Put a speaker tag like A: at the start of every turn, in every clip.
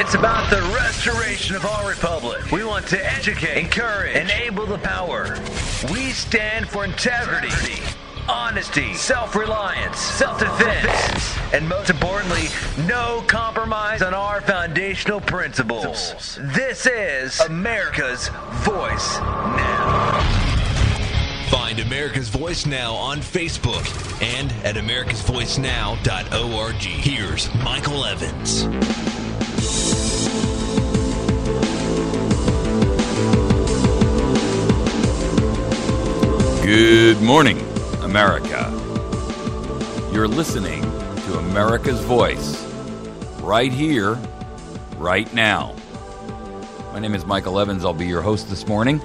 A: It's about the restoration of our republic. We want to educate, encourage, enable the power. We stand for integrity, honesty, self-reliance, self-defense, and most importantly, no compromise on our foundational principles. This is America's Voice Now.
B: Find America's Voice Now on Facebook and at americasvoicenow.org. Here's Michael Evans.
C: Good morning, America. You're listening to America's Voice right here, right now. My name is Michael Evans. I'll be your host this morning.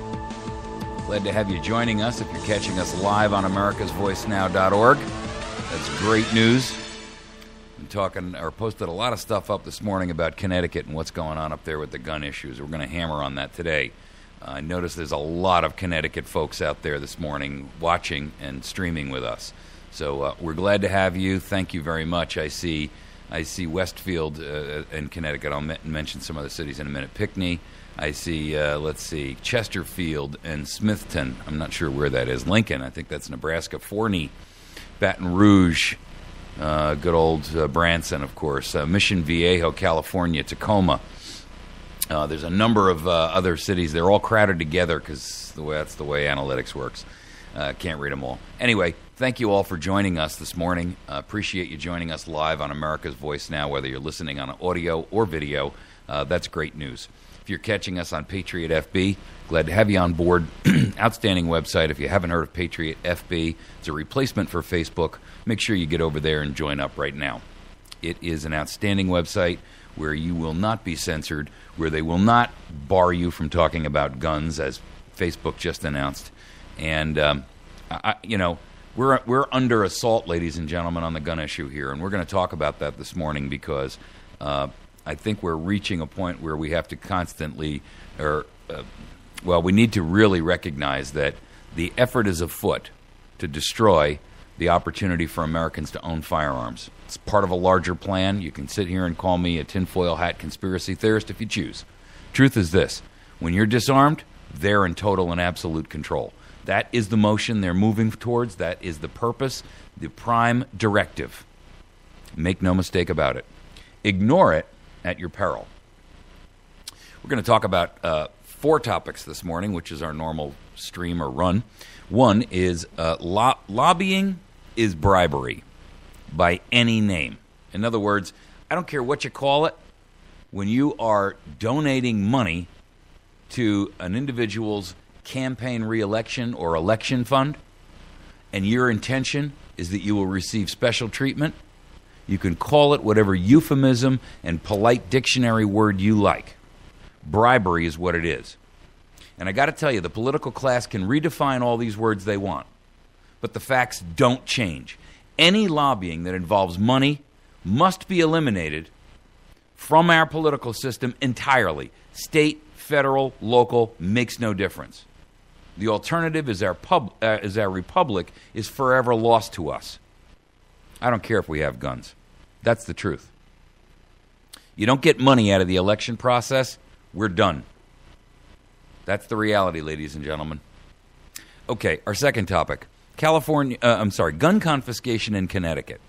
C: Glad to have you joining us if you're catching us live on americasvoicenow.org. That's great news. Posted a lot of stuff up this morning about Connecticut and what's going on up there with the gun issues. We're going to hammer on that today. I noticed there's a lot of Connecticut folks out there this morning watching and streaming with us. So we're glad to have you. Thank you very much. I see Westfield in Connecticut. I'll mention some other cities in a minute. Pinckney. I see, Chesterfield and Smithton. I'm not sure where that is. Lincoln, I think that's Nebraska. Forney, Baton Rouge, good old Branson, of course. Mission Viejo, California, Tacoma. There's a number of other cities. They're all crowded together because that's the way analytics works. Can't read them all. Anyway, thank you all for joining us this morning. Appreciate you joining us live on America's Voice Now, whether you're listening on audio or video. That's great news. If you're catching us on Patriot FB, glad to have you on board. Outstanding website. If you haven't heard of Patriot FB, it's a replacement for Facebook. Make sure you get over there and join up right now. It is an outstanding website where you will not be censored, where they will not bar you from talking about guns, as Facebook just announced. And, we're under assault, ladies and gentlemen, on the gun issue here. And we're going to talk about that this morning because I think we're reaching a point where we have to constantly, we need to really recognize that the effort is afoot to destroy the opportunity for Americans to own firearms. It's part of a larger plan. You can sit here and call me a tinfoil hat conspiracy theorist if you choose. Truth is this: when you're disarmed, they're in total and absolute control. That is the motion they're moving towards. That is the purpose, the prime directive. Make no mistake about it. Ignore it at your peril. We're going to talk about 4 topics this morning, which is our normal stream or run. One is lobbying is bribery by any name. In other words, I don't care what you call it, when you are donating money to an individual's campaign re-election or election fund, and your intention is that you will receive special treatment, you can call it whatever euphemism and polite dictionary word you like. Bribery is what it is. And I got to tell you, the political class can redefine all these words they want, but the facts don't change. Any lobbying that involves money must be eliminated from our political system entirely. State, federal, local, makes no difference. The alternative is our republic is forever lost to us. I don't care if we have guns. That's the truth. You don't get money out of the election process, we're done. That's the reality, ladies and gentlemen. Okay, our second topic. Gun confiscation in Connecticut.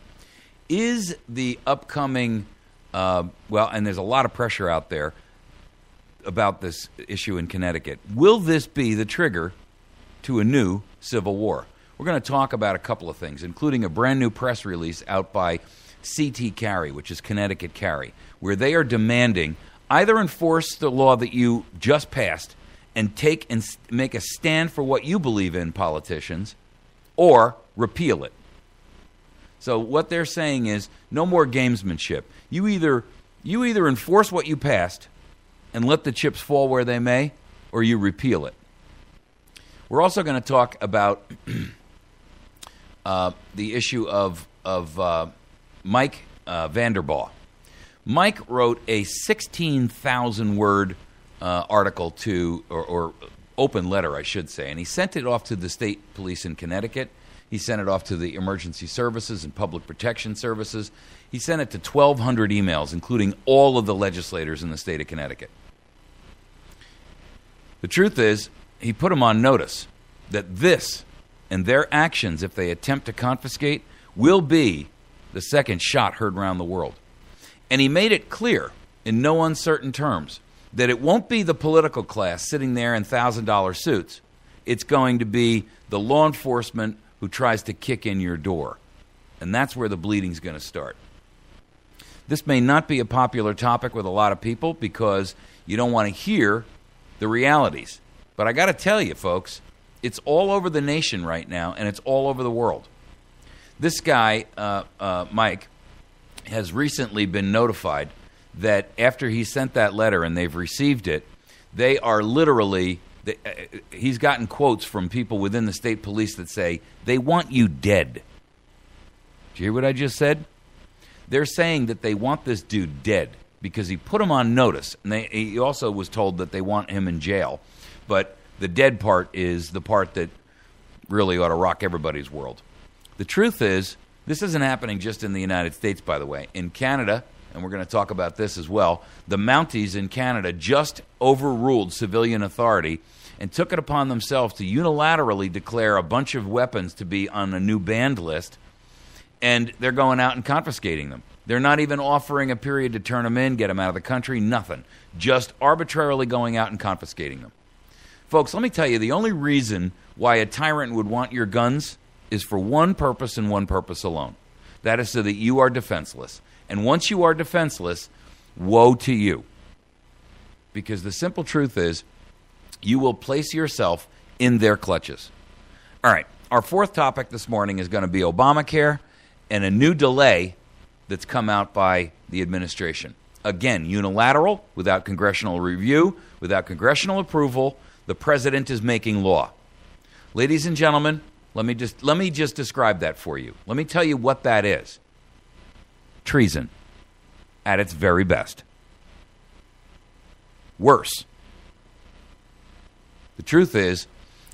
C: Is the upcoming, and there's a lot of pressure out there about this issue in Connecticut. Will this be the trigger to a new civil war? We're going to talk about a couple of things, including a brand new press release out by CT Carry, which is Connecticut Carry, where they are demanding either enforce the law that you just passed and take and make a stand for what you believe in, politicians, or repeal it. So what they're saying is no more gamesmanship. You either enforce what you passed and let the chips fall where they may, or you repeal it. We're also going to talk about the issue of Mike Vanderbaugh. Mike wrote a 16,000-word article or open letter, I should say, and he sent it off to the state police in Connecticut. He sent it off to the emergency services and public protection services. He sent it to 1,200 emails, including all of the legislators in the state of Connecticut. The truth is, he put them on notice that this and their actions, if they attempt to confiscate, will be the second shot heard around the world. And he made it clear, in no uncertain terms, that it won't be the political class sitting there in $1,000 suits. It's going to be the law enforcement who tries to kick in your door. And that's where the bleeding's going to start. This may not be a popular topic with a lot of people because you don't want to hear the realities. But I got to tell you, folks, it's all over the nation right now, and it's all over the world. This guy, Mike, has recently been notified that after he sent that letter and they've received it, they are literally, he's gotten quotes from people within the state police that say, they want you dead. Did you hear what I just said? They're saying that they want this dude dead because he put them on notice. And he also was told that they want him in jail. But the dead part is the part that really ought to rock everybody's world. The truth is, this isn't happening just in the United States, by the way. In Canada, and we're going to talk about this as well, the Mounties in Canada just overruled civilian authority and took it upon themselves to unilaterally declare a bunch of weapons to be on a new banned list, and they're going out and confiscating them. They're not even offering a period to turn them in, get them out of the country, nothing. Just arbitrarily going out and confiscating them. Folks, let me tell you, the only reason why a tyrant would want your guns is for one purpose and one purpose alone. That is so that you are defenseless. And once you are defenseless, woe to you. Because the simple truth is, you will place yourself in their clutches. All right, our fourth topic this morning is going to be Obamacare and a new delay that's come out by the administration. Again, unilateral, without congressional review, without congressional approval, the president is making law. Ladies and gentlemen, let me just describe that for you. Let me tell you what that is. Treason at its very best. Worse. The truth is,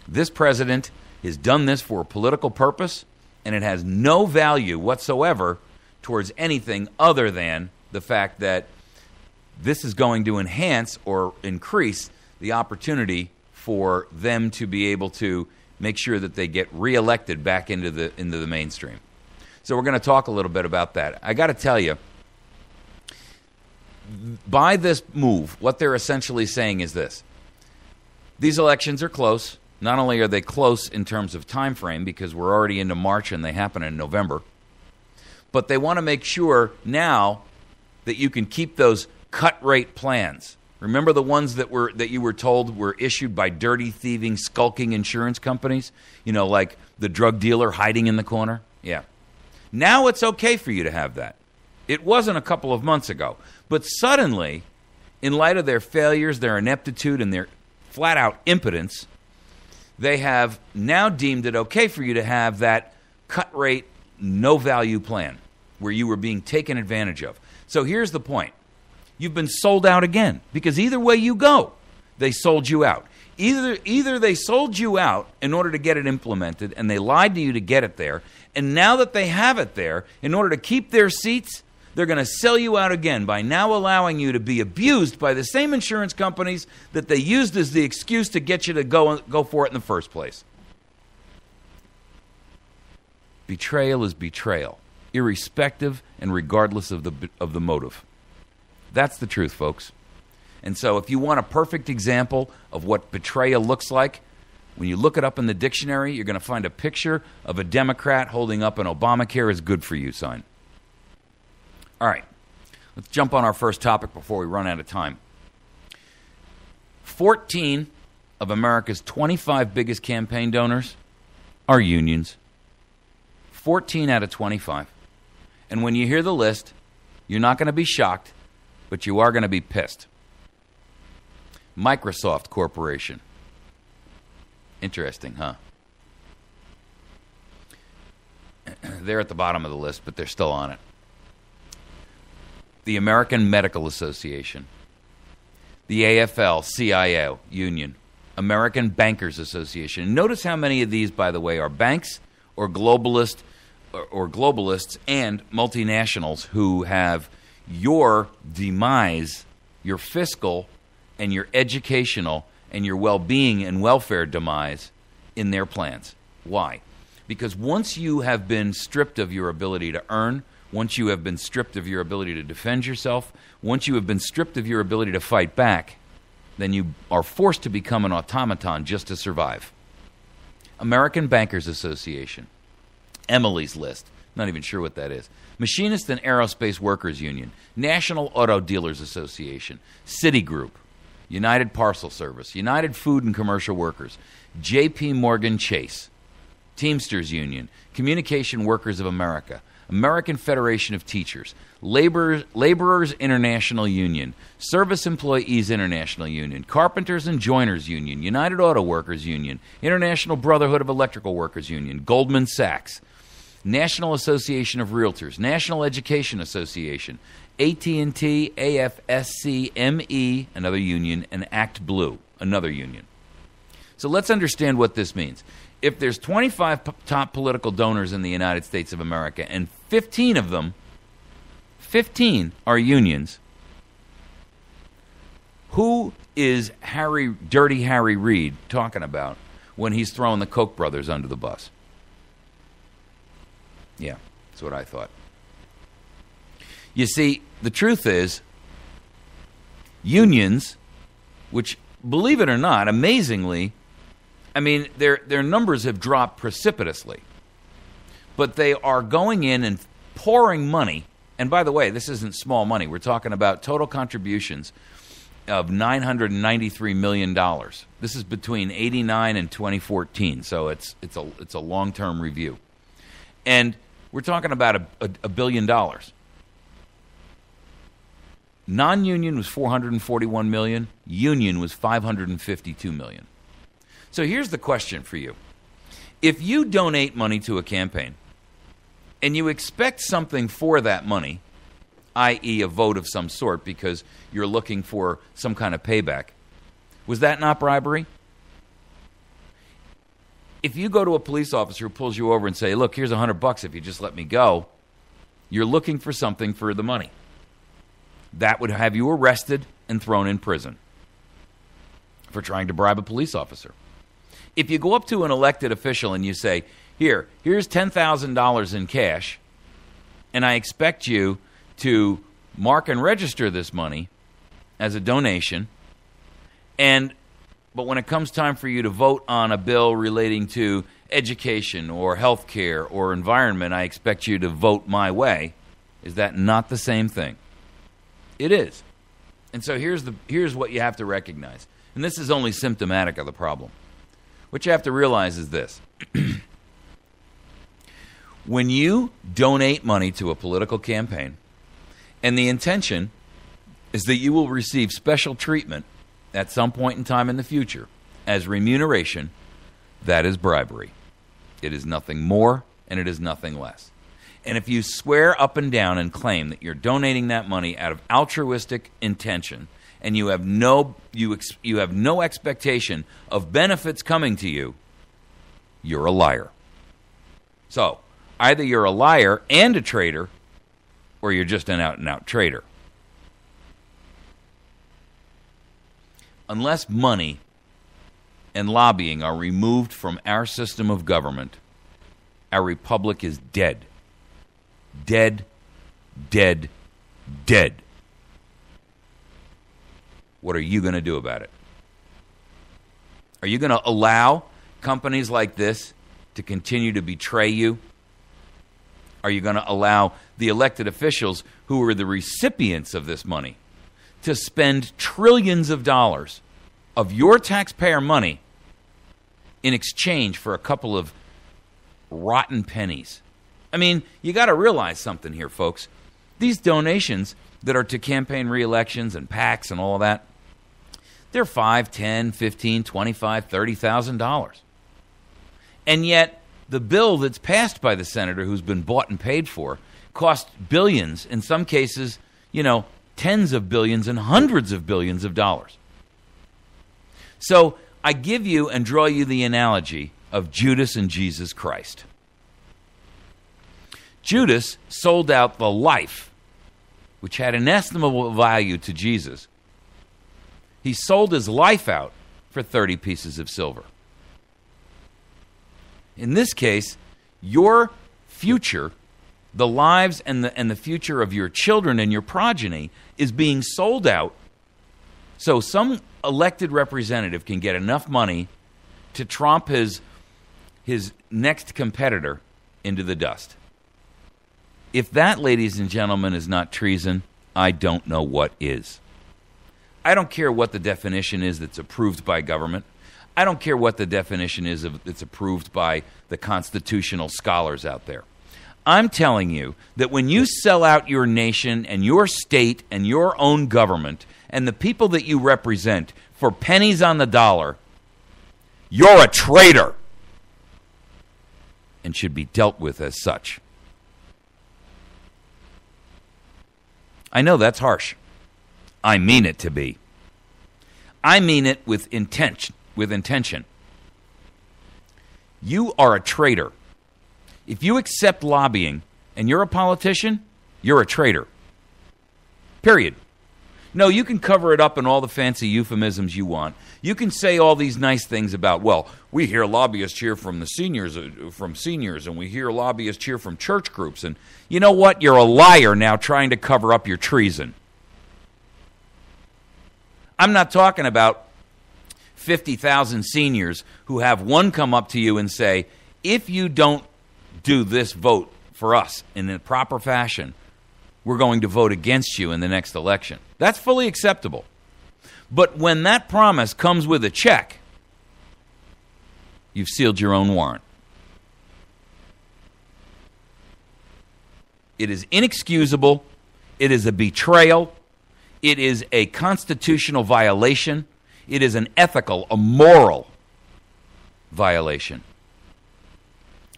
C: this president has done this for a political purpose, and it has no value whatsoever towards anything other than the fact that this is going to enhance or increase the opportunity for them to be able to make sure that they get reelected back into the mainstream. So we're going to talk a little bit about that. I got to tell you, by this move, what they're essentially saying is this. These elections are close. Not only are they close in terms of time frame, because we're already into March and they happen in November, but they want to make sure now that you can keep those cut rate plans. Remember the ones that you were told were issued by dirty, thieving, skulking insurance companies? You know, like the drug dealer hiding in the corner? Yeah. Now it's okay for you to have that. It wasn't a couple of months ago. But suddenly, in light of their failures, their ineptitude, and their flat-out impotence, they have now deemed it okay for you to have that cut-rate, no-value plan where you were being taken advantage of. So here's the point. You've been sold out again, because either way you go, they sold you out. Either they sold you out in order to get it implemented, and they lied to you to get it there, and now that they have it there, in order to keep their seats, they're going to sell you out again by now allowing you to be abused by the same insurance companies that they used as the excuse to get you to go for it in the first place. Betrayal is betrayal, irrespective and regardless of the motive. That's the truth, folks. And so if you want a perfect example of what betrayal looks like, when you look it up in the dictionary, you're going to find a picture of a Democrat holding up an Obamacare is good for you sign. All right, let's jump on our first topic before we run out of time. 14 of America's 25 biggest campaign donors are unions. 14 out of 25. And when you hear the list, you're not going to be shocked, but you are going to be pissed. Microsoft Corporation. Interesting, huh? They're at the bottom of the list, but they're still on it. The American Medical Association. The AFL-CIO Union. American Bankers Association. Notice how many of these, by the way, are banks or globalists and multinationals who have your demise, your fiscal and your educational and your well-being and welfare demise in their plans. Why? Because once you have been stripped of your ability to earn, once you have been stripped of your ability to defend yourself, once you have been stripped of your ability to fight back, then you are forced to become an automaton just to survive. American Bankers Association, Emily's List, not even sure what that is. Machinist and Aerospace Workers Union, National Auto Dealers Association, Citigroup, United Parcel Service, United Food and Commercial Workers, J.P. Morgan Chase, Teamsters Union, Communication Workers of America, American Federation of Teachers, Laborers International Union, Service Employees International Union, Carpenters and Joiners Union, United Auto Workers Union, International Brotherhood of Electrical Workers Union, Goldman Sachs, National Association of Realtors, National Education Association, AT&T, AFSC, ME, another union, and Act Blue, another union. So let's understand what this means. If there's 25 top political donors in the United States of America, and 15 of them, 15 are unions, who is Dirty Harry Reid talking about when he's throwing the Koch brothers under the bus? Yeah, that's what I thought. You see, the truth is, unions, which, believe it or not, amazingly, I mean, their numbers have dropped precipitously. But they are going in and pouring money. And by the way, this isn't small money. We're talking about total contributions of $993 million. This is between 1989 and 2014, so it's a long-term review. And we're talking about $1 billion. Non-union was $441 million. Union was $552 million. So here's the question for you. If you donate money to a campaign and you expect something for that money, i.e. a vote of some sort because you're looking for some kind of payback, was that not bribery? If you go to a police officer who pulls you over and say, look, here's $100 if you just let me go, you're looking for something for the money. That would have you arrested and thrown in prison for trying to bribe a police officer. If you go up to an elected official and you say, here's $10,000 in cash, and I expect you to mark and register this money as a donation, but when it comes time for you to vote on a bill relating to education or health care or environment, I expect you to vote my way, is that not the same thing? It is. And so here's what you have to recognize. And this is only symptomatic of the problem. What you have to realize is this. When you donate money to a political campaign, and the intention is that you will receive special treatment at some point in time in the future as remuneration, that is bribery. It is nothing more and it is nothing less. And if you swear up and down and claim that you're donating that money out of altruistic intention and you have no expectation of benefits coming to you, you're a liar. So, either you're a liar and a traitor, or you're just an out-and-out traitor. Unless money and lobbying are removed from our system of government, our republic is dead. Dead, dead, dead. What are you going to do about it? Are you going to allow companies like this to continue to betray you? Are you going to allow the elected officials who are the recipients of this money to spend trillions of dollars of your taxpayer money in exchange for a couple of rotten pennies? I mean, you got to realize something here, folks. These donations that are to campaign re-elections and PACs and all of that, they're $5, $10, $15, $25, $30,000. And yet, the bill that's passed by the senator who's been bought and paid for cost billions, in some cases, tens of billions and hundreds of billions of dollars. So I give you and draw you the analogy of Judas and Jesus Christ. Judas sold out the life, which had inestimable value to Jesus. He sold his life out for 30 pieces of silver. In this case, your future, the lives and the future of your children and your progeny is being sold out so some elected representative can get enough money to tromp his next competitor into the dust. If that, ladies and gentlemen, is not treason, I don't know what is. I don't care what the definition is that's approved by government. I don't care what the definition is that's approved by the constitutional scholars out there. I'm telling you that when you sell out your nation and your state and your own government and the people that you represent for pennies on the dollar, you're a traitor and should be dealt with as such. I know that's harsh. I mean it to be. I mean it with intention. You are a traitor. If you accept lobbying and you're a politician, you're a traitor. Period. No, you can cover it up in all the fancy euphemisms you want. You can say all these nice things about, well, we hear lobbyists cheer from the seniors, and we hear lobbyists cheer from church groups. And you know what? You're a liar now trying to cover up your treason. I'm not talking about 50,000 seniors who have one come up to you and say, if you don't do this vote for us in a proper fashion, we're going to vote against you in the next election. That's fully acceptable. But when that promise comes with a check, you've sealed your own warrant. It is inexcusable. It is a betrayal. It is a constitutional violation. It is an ethical, a moral violation.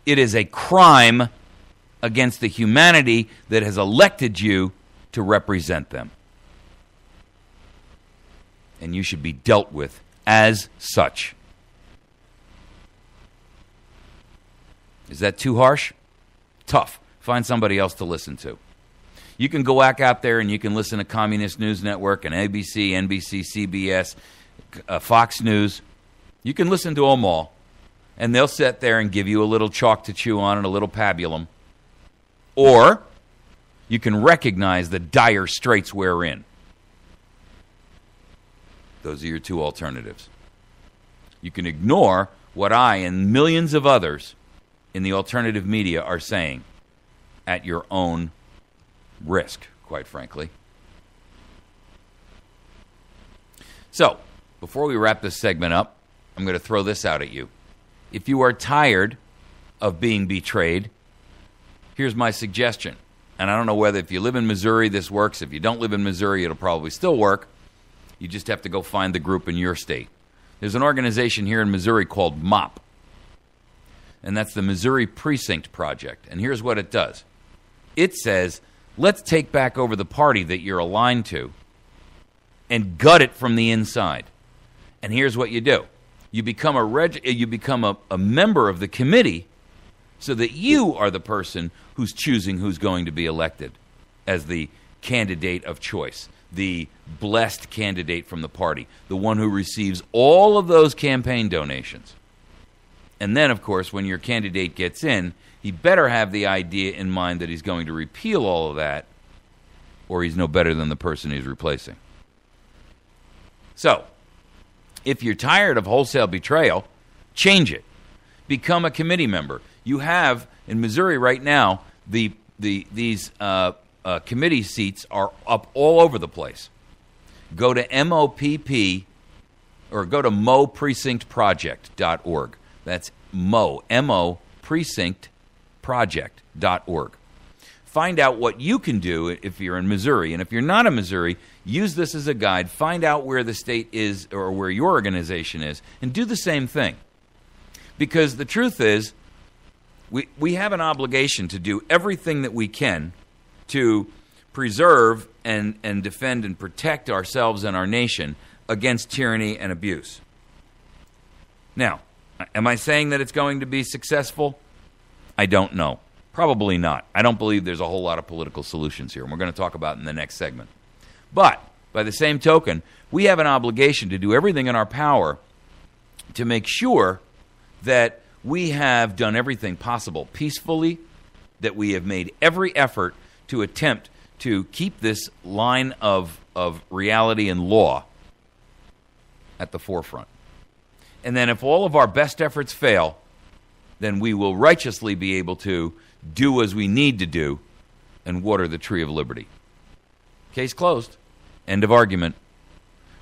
C: It is a crime against the humanity that has elected you to represent them. And you should be dealt with as such. Is that too harsh? Tough. Find somebody else to listen to. You can go back out there and you can listen to Communist News Network and ABC, NBC, CBS, Fox News. You can listen to them all. And they'll sit there and give you a little chalk to chew on and a little pabulum. Or you can recognize the dire straits we're in. Those are your two alternatives. You can ignore what I and millions of others in the alternative media are saying at your own risk, quite frankly. So, before we wrap this segment up, I'm going to throw this out at you. If you are tired of being betrayed, here's my suggestion. And I don't know whether if you live in Missouri this works. If you don't live in Missouri, it'll probably still work. You just have to go find the group in your state. There's an organization here in Missouri called MOP. And that's the Missouri Precinct Project. And here's what it does. It says, let's take back over the party that you're aligned to and gut it from the inside. And here's what you do. You become a member of the committee so that you are the person who's choosing who's going to be elected as the candidate of choice, the blessed candidate from the party, the one who receives all of those campaign donations. And then, of course, when your candidate gets in, he better have the idea in mind that he's going to repeal all of that, or he's no better than the person he's replacing. So, if you're tired of wholesale betrayal, change it. Become a committee member. You have, in Missouri right now, these committee seats are up all over the place. Go to MOPP, or go to moprecinctproject.org. That's MO precinctproject.org. Find out what you can do if you're in Missouri. And if you're not in Missouri, use this as a guide. Find out where the state is or where your organization is and do the same thing. Because the truth is, we have an obligation to do everything that we can to preserve and defend and protect ourselves and our nation against tyranny and abuse. Now, am I saying that it's going to be successful? I don't know. Probably not. I don't believe there's a whole lot of political solutions here, and we're going to talk about it in the next segment. But by the same token, we have an obligation to do everything in our power to make sure that we have done everything possible peacefully, that we have made every effort to attempt to keep this line of reality and law at the forefront. And then if all of our best efforts fail, then we will righteously be able to do as we need to do and water the tree of liberty. Case closed. End of argument.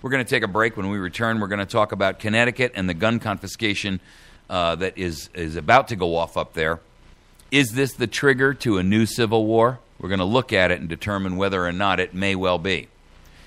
C: We're going to take a break. When we return, we're going to talk about Connecticut and the gun confiscation that is about to go off up there. Is this the trigger to a new civil war? We're going to look at it and determine whether or not it may well be.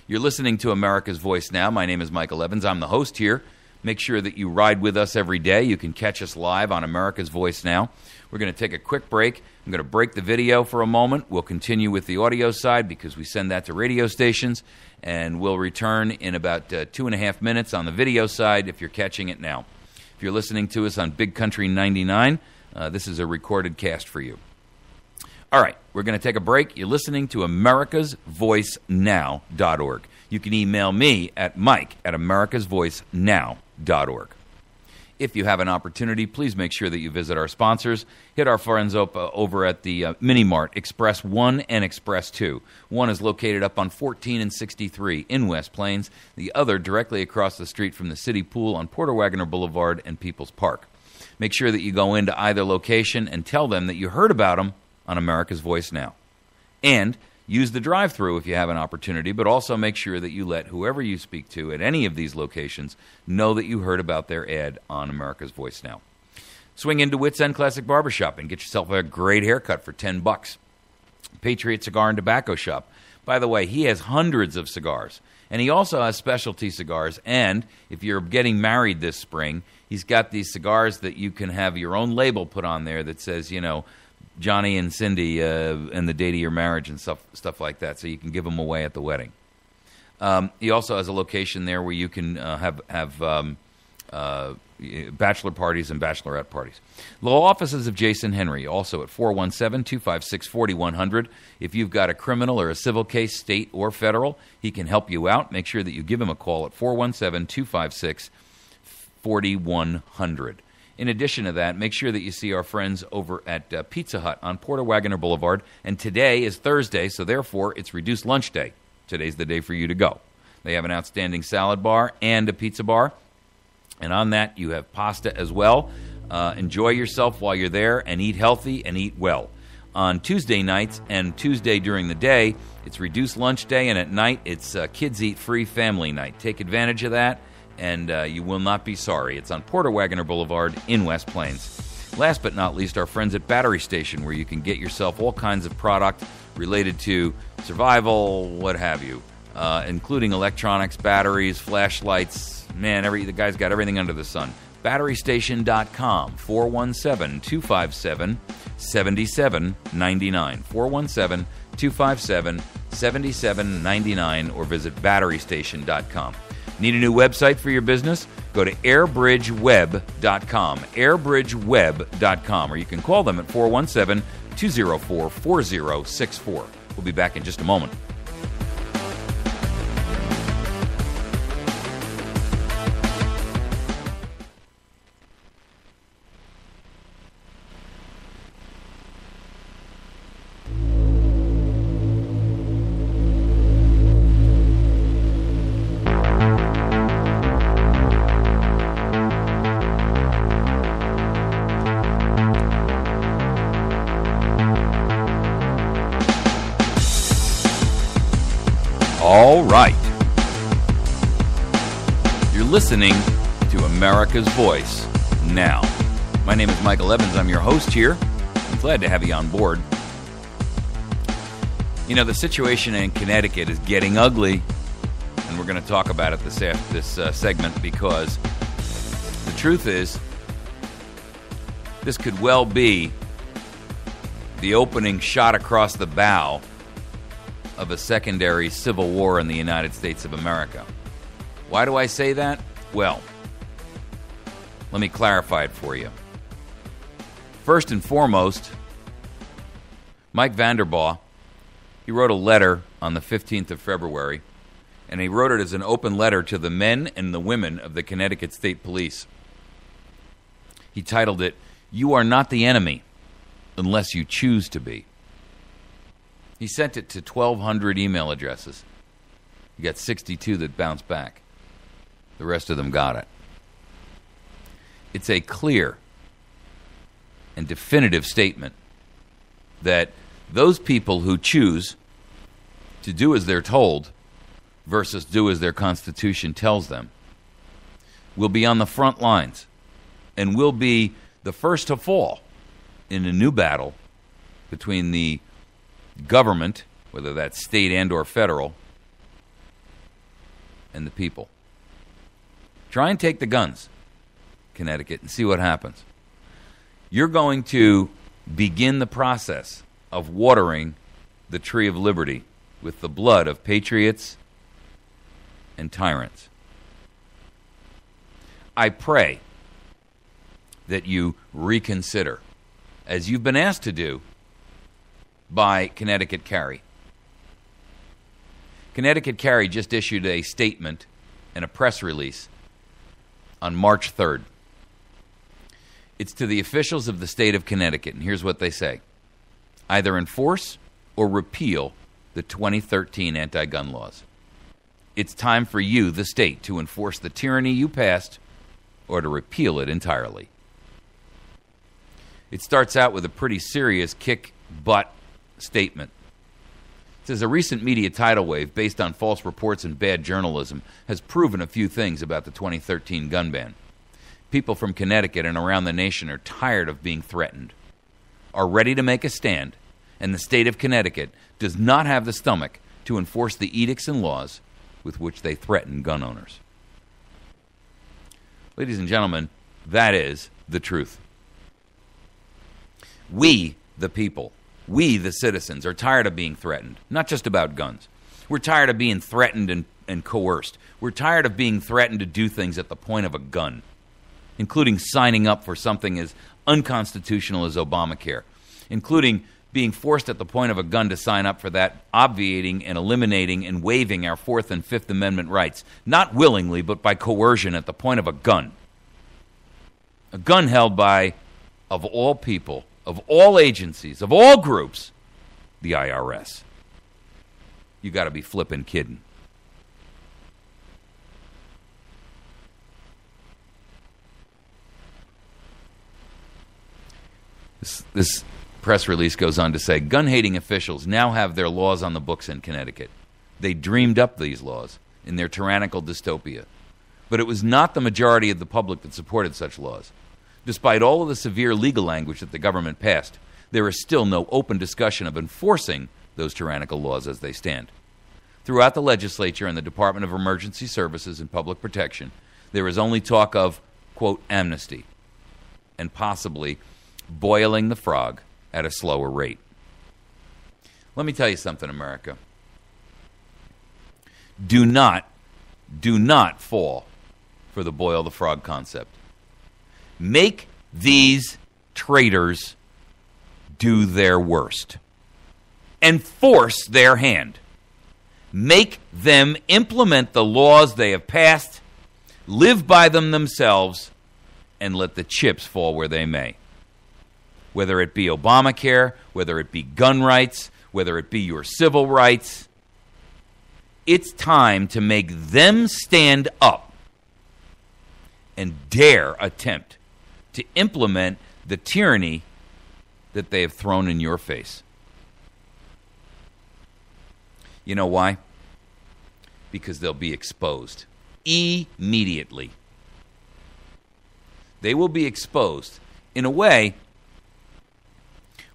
C: You're listening to America's Voice Now. My name is Michael Evans. I'm the host here. Make sure that you ride with us every day. You can catch us live on America's Voice Now. We're going to take a quick break. I'm going to break the video for a moment. We'll continue with the audio side because we send that to radio stations. And we'll return in about 2.5 minutes on the video side if you're catching it now. If you're listening to us on Big Country 99, this is a recorded cast for you. All right, we're going to take a break. You're listening to americasvoicenow.org. You can email me at mike@americasvoicenow.org. If you have an opportunity, please make sure that you visit our sponsors. Hit our friends up over at the Mini Mart, Express 1 and Express 2. One is located up on 14 and 63 in West Plains. The other directly across the street from the City Pool on Porter Wagoner Boulevard and People's Park. Make sure that you go into either location and tell them that you heard about them on America's Voice Now. And use the drive-thru if you have an opportunity, but also make sure that you let whoever you speak to at any of these locations know that you heard about their ad on America's Voice Now. Swing into Wits End Classic Barbershop and get yourself a great haircut for $10. Patriot Cigar and Tobacco Shop. By the way, he has hundreds of cigars, and he also has specialty cigars, and if you're getting married this spring, he's got these cigars that you can have your own label put on there that says, you know, Johnny and Cindy and the date of your marriage and stuff like that, so you can give them away at the wedding. He also has a location there where you can have bachelor parties and bachelorette parties. Law offices of Jason Henry, also at 417-256-4100. If you've got a criminal or a civil case, state or federal, he can help you out. Make sure that you give him a call at 417-256-4100. In addition to that, make sure that you see our friends over at Pizza Hut on Porter Wagoner Boulevard. And today is Thursday, so therefore it's reduced lunch day. Today's the day for you to go. They have an outstanding salad bar and a pizza bar. And on that, you have pasta as well. Enjoy yourself while you're there and eat healthy and eat well. On Tuesday nights and Tuesday during the day, it's reduced lunch day. And at night, it's kids eat free family night. Take advantage of that. And you will not be sorry. It's on Porter Wagoner Boulevard in West Plains. Last but not least, our friends at Battery Station, where you can get yourself all kinds of product related to survival, what have you, including electronics, batteries, flashlights. Man, the guy's got everything under the sun. BatteryStation.com, 417-257-7799. 417-257-7799, or visit BatteryStation.com. Need a new website for your business? Go to airbridgeweb.com, airbridgeweb.com, or you can call them at 417-204-4064. We'll be back in just a moment. All right. You're listening to America's Voice Now. My name is Michael Evans. I'm your host here. I'm glad to have you on board. You know, the situation in Connecticut is getting ugly, and we're going to talk about it this segment because the truth is this could well be the opening shot across the bow of a secondary civil war in the United States of America. Why do I say that? Well, let me clarify it for you. First and foremost, Mike Vanderbaugh, he wrote a letter on the 15th of February, and he wrote it as an open letter to the men and the women of the Connecticut State Police. He titled it, "You are not the enemy unless you choose to be." He sent it to 1,200 email addresses. He got 62 that bounced back. The rest of them got it. It's a clear and definitive statement that those people who choose to do as they're told versus do as their Constitution tells them will be on the front lines and will be the first to fall in a new battle between the government, whether that's state and or federal, and the people. Try and take the guns, Connecticut, and see what happens. You're going to begin the process of watering the tree of liberty with the blood of patriots and tyrants. I pray that you reconsider, as you've been asked to do by Connecticut Carry. Connecticut Carry just issued a statement and a press release on March 3rd. It's to the officials of the state of Connecticut, and here's what they say. Either enforce or repeal the 2013 anti-gun laws. It's time for you, the state, to enforce the tyranny you passed or to repeal it entirely. It starts out with a pretty serious kick-butt statement. It says, a recent media tidal wave based on false reports and bad journalism has proven a few things about the 2013 gun ban. People from Connecticut and around the nation are tired of being threatened, are ready to make a stand, and the state of Connecticut does not have the stomach to enforce the edicts and laws with which they threaten gun owners. Ladies and gentlemen, that is the truth. We, the people, we, the citizens, are tired of being threatened, not just about guns. We're tired of being threatened and coerced. We're tired of being threatened to do things at the point of a gun, including signing up for something as unconstitutional as Obamacare, including being forced at the point of a gun to sign up for that, obviating and eliminating and waiving our Fourth and Fifth Amendment rights, not willingly, but by coercion at the point of a gun. A gun held by, of all people, of all agencies, of all groups, the IRS. You got to be flippin' kidding. This press release goes on to say, gun-hating officials now have their laws on the books in Connecticut. They dreamed up these laws in their tyrannical dystopia. But it was not the majority of the public that supported such laws. Despite all of the severe legal language that the government passed, there is still no open discussion of enforcing those tyrannical laws as they stand. Throughout the legislature and the Department of Emergency Services and Public Protection, there is only talk of, quote, amnesty, and possibly boiling the frog at a slower rate. Let me tell you something, America. Do not fall for the boil the frog concept. Make these traitors do their worst and force their hand. Make them implement the laws they have passed, live by them themselves, and let the chips fall where they may. Whether it be Obamacare, whether it be gun rights, whether it be your civil rights, it's time to make them stand up and dare attempt to implement the tyranny that they have thrown in your face. You know why? Because they'll be exposed immediately. They will be exposed in a way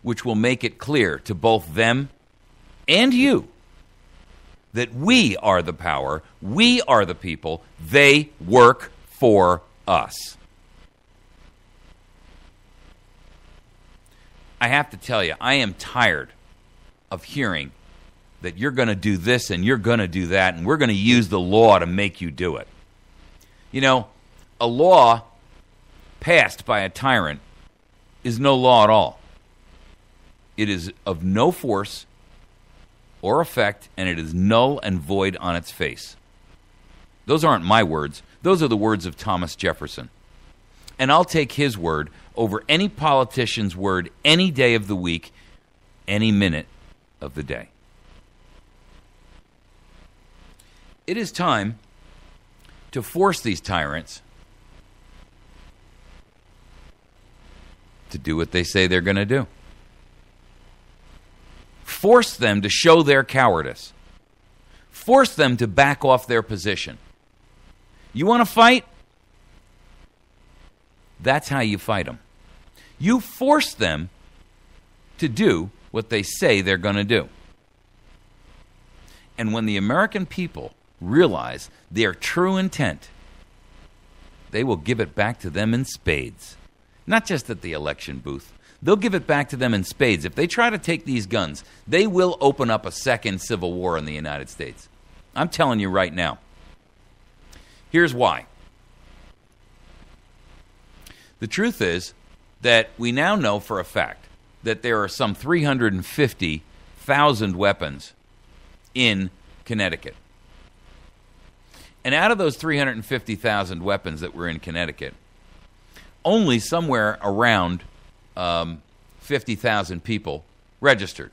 C: which will make it clear to both them and you that we are the power, we are the people, they work for us. I have to tell you, I am tired of hearing that you're going to do this and you're going to do that and we're going to use the law to make you do it. You know, a law passed by a tyrant is no law at all. It is of no force or effect, and it is null and void on its face. Those aren't my words. Those are the words of Thomas Jefferson. And I'll take his word over any politician's word any day of the week, any minute of the day. It is time to force these tyrants to do what they say they're going to do. Force them to show their cowardice. Force them to back off their position. You want to fight? That's how you fight them. You force them to do what they say they're going to do. And when the American people realize their true intent, they will give it back to them in spades. Not just at the election booth. They'll give it back to them in spades. If they try to take these guns, they will open up a second civil war in the United States. I'm telling you right now. Here's why. The truth is that we now know for a fact that there are some 350,000 weapons in Connecticut. And out of those 350,000 weapons that were in Connecticut, only somewhere around 50,000 people registered.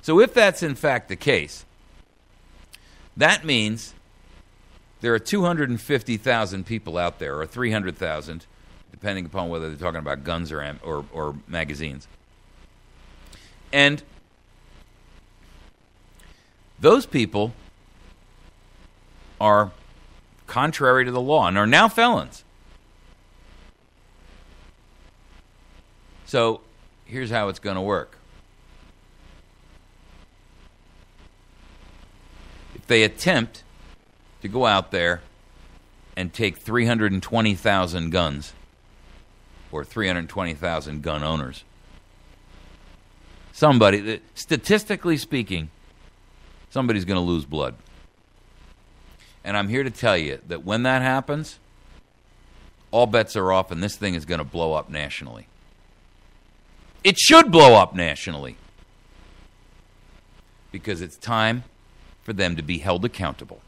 C: So if that's in fact the case, that means there are 250,000 people out there, or 300,000, depending upon whether they're talking about guns or magazines. And those people are contrary to the law and are now felons. So here's how it's going to work. If they attempt to go out there and take 320,000 guns, or 320,000 gun owners, somebody, statistically speaking, somebody's going to lose blood. And I'm here to tell you that when that happens, all bets are off and this thing is going to blow up nationally. It should blow up nationally. Because it's time for them to be held accountable.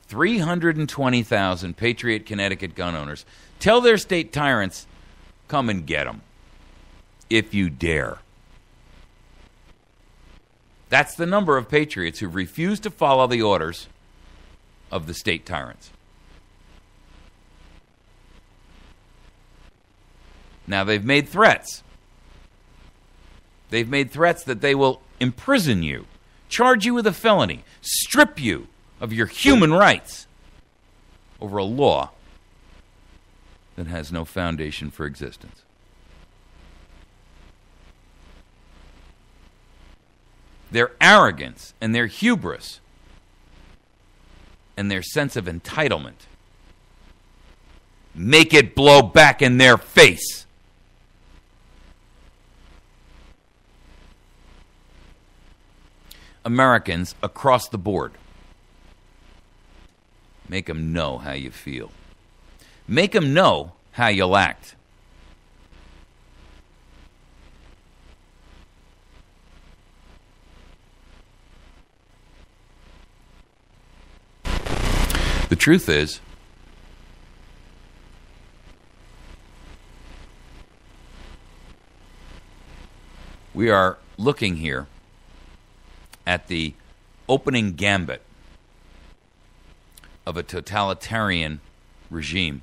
C: 320,000 Patriot Connecticut gun owners tell their state tyrants, come and get them, if you dare. That's the number of patriots who refuse to follow the orders of the state tyrants. Now, they've made threats. They've made threats that they will imprison you, charge you with a felony, strip you of your human rights over a law that has no foundation for existence. Their arrogance and their hubris and their sense of entitlement make it blow back in their face. Americans across the board, make them know how you feel. Make them know how you'll act. The truth is, we are looking here at the opening gambit of a totalitarian regime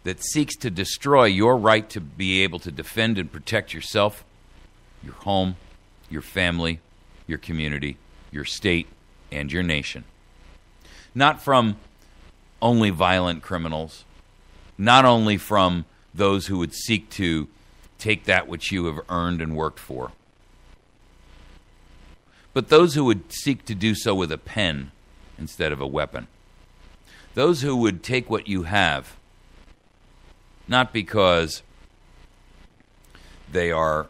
C: that seeks to destroy your right to be able to defend and protect yourself, your home, your family, your community, your state, and your nation. Not from only violent criminals, not only from those who would seek to take that which you have earned and worked for, but those who would seek to do so with a pen instead of a weapon. Those who would take what you have, not because they are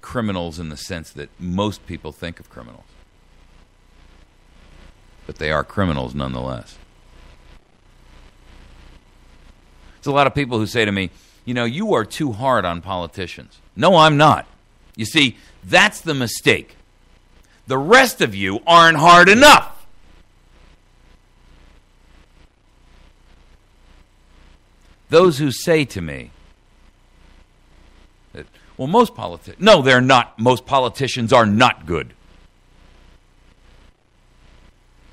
C: criminals in the sense that most people think of criminals, but they are criminals nonetheless. There's a lot of people who say to me, you are too hard on politicians. No, I'm not. You see, that's the mistake. The rest of you aren't hard enough. Those who say to me that, well, no, they're not. Most politicians are not good.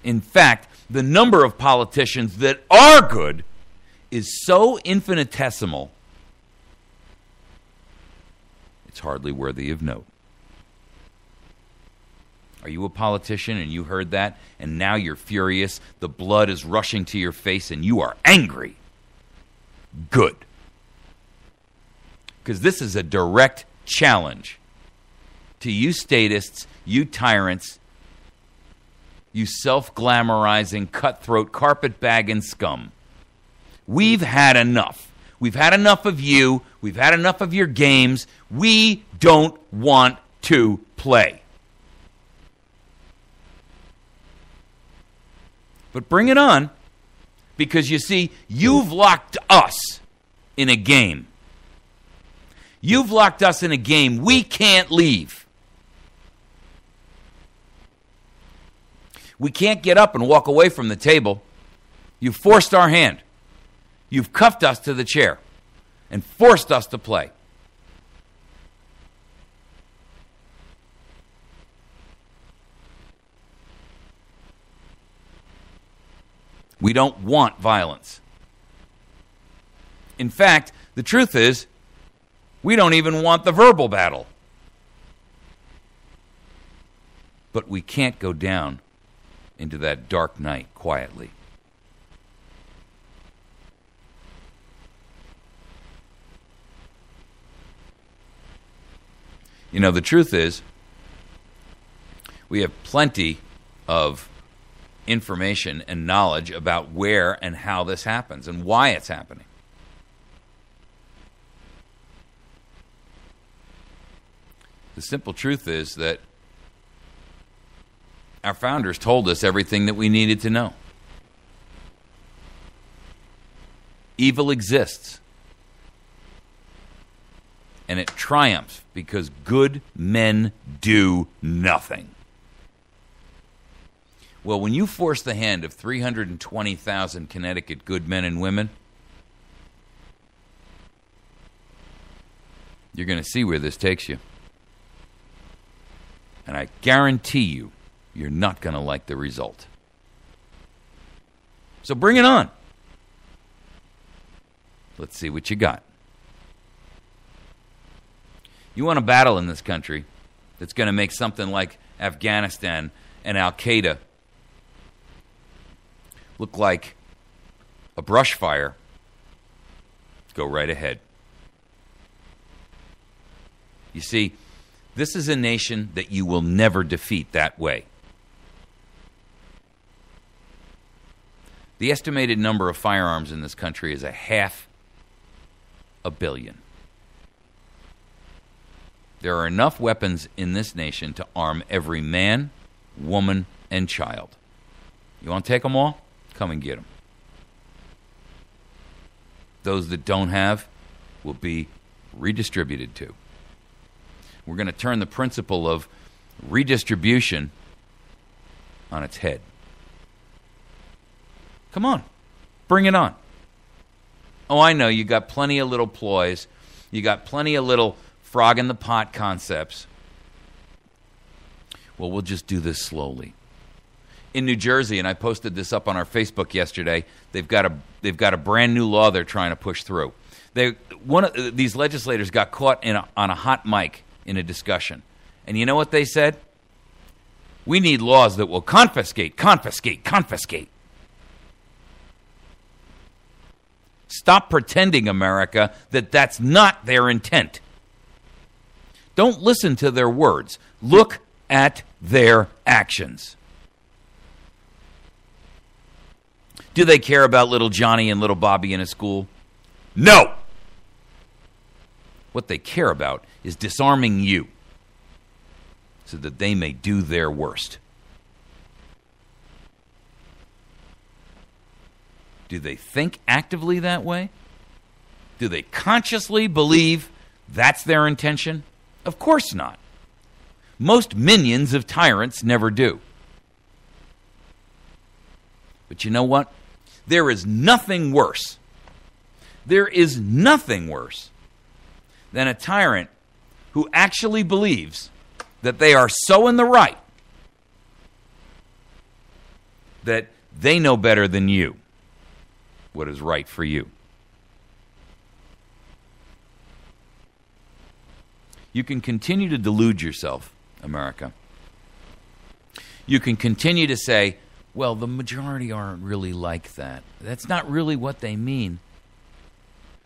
C: In fact, the number of politicians that are good is so infinitesimal, it's hardly worthy of note. Are you a politician and you heard that, and now you're furious, the blood is rushing to your face, and you are angry? Good. Because this is a direct challenge to you statists, you tyrants, you self-glamorizing, cutthroat, carpetbagging scum. We've had enough. We've had enough of you. We've had enough of your games. We don't want to play. But bring it on, because you see, you've locked us in a game. You've locked us in a game we can't leave. We can't get up and walk away from the table. You've forced our hand. You've cuffed us to the chair and forced us to play. We don't want violence. In fact, the truth is, we don't even want the verbal battle. But we can't go down into that dark night quietly. The truth is, we have plenty of information and knowledge about where and how this happens and why it's happening. The simple truth is that our founders told us everything that we needed to know. Evil exists. And it triumphs because good men do nothing. Well, when you force the hand of 320,000 Connecticut good men and women, you're going to see where this takes you. And I guarantee you, you're not going to like the result. So bring it on. Let's see what you got. You want a battle in this country that's going to make something like Afghanistan and Al-Qaeda look like a brush fire, go right ahead. You see, this is a nation that you will never defeat that way. The estimated number of firearms in this country is 500 million. There are enough weapons in this nation to arm every man, woman, and child. You want to take them all? Come and get them. Those that don't have will be redistributed to. We're going to turn the principle of redistribution on its head. Come on. Bring it on. Oh, I know, you got plenty of little ploys. You got plenty of little frog in the pot concepts. Well, we'll just do this slowly. In New Jersey, and I posted this up on our Facebook yesterday, they've got a brand new law they're trying to push through. One of these legislators got caught on a hot mic in a discussion. And you know what they said? We need laws that will confiscate. Stop pretending, America, that that's not their intent. Don't listen to their words. Look at their actions. Do they care about little Johnny and little Bobby in a school? No! What they care about is disarming you so that they may do their worst. Do they think actively that way? Do they consciously believe that's their intention? Of course not. Most minions of tyrants never do. But you know what? There is nothing worse. There is nothing worse than a tyrant who actually believes that they are so in the right that they know better than you what is right for you. You can continue to delude yourself, America. You can continue to say, well, the majority aren't really like that. That's not really what they mean.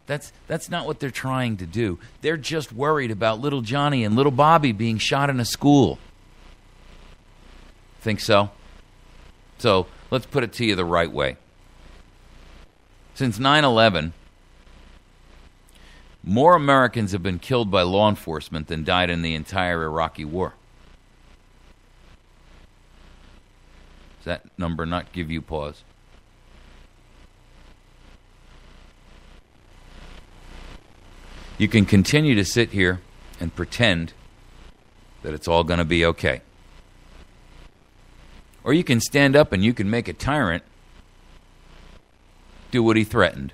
C: That's not what they're trying to do. They're just worried about little Johnny and little Bobby being shot in a school. Think so? So let's put it to you the right way. Since 9/11, more Americans have been killed by law enforcement than died in the entire Iraqi war. Does that number not give you pause? You can continue to sit here and pretend that it's all going to be okay. Or you can stand up and you can make a tyrant do what he threatened.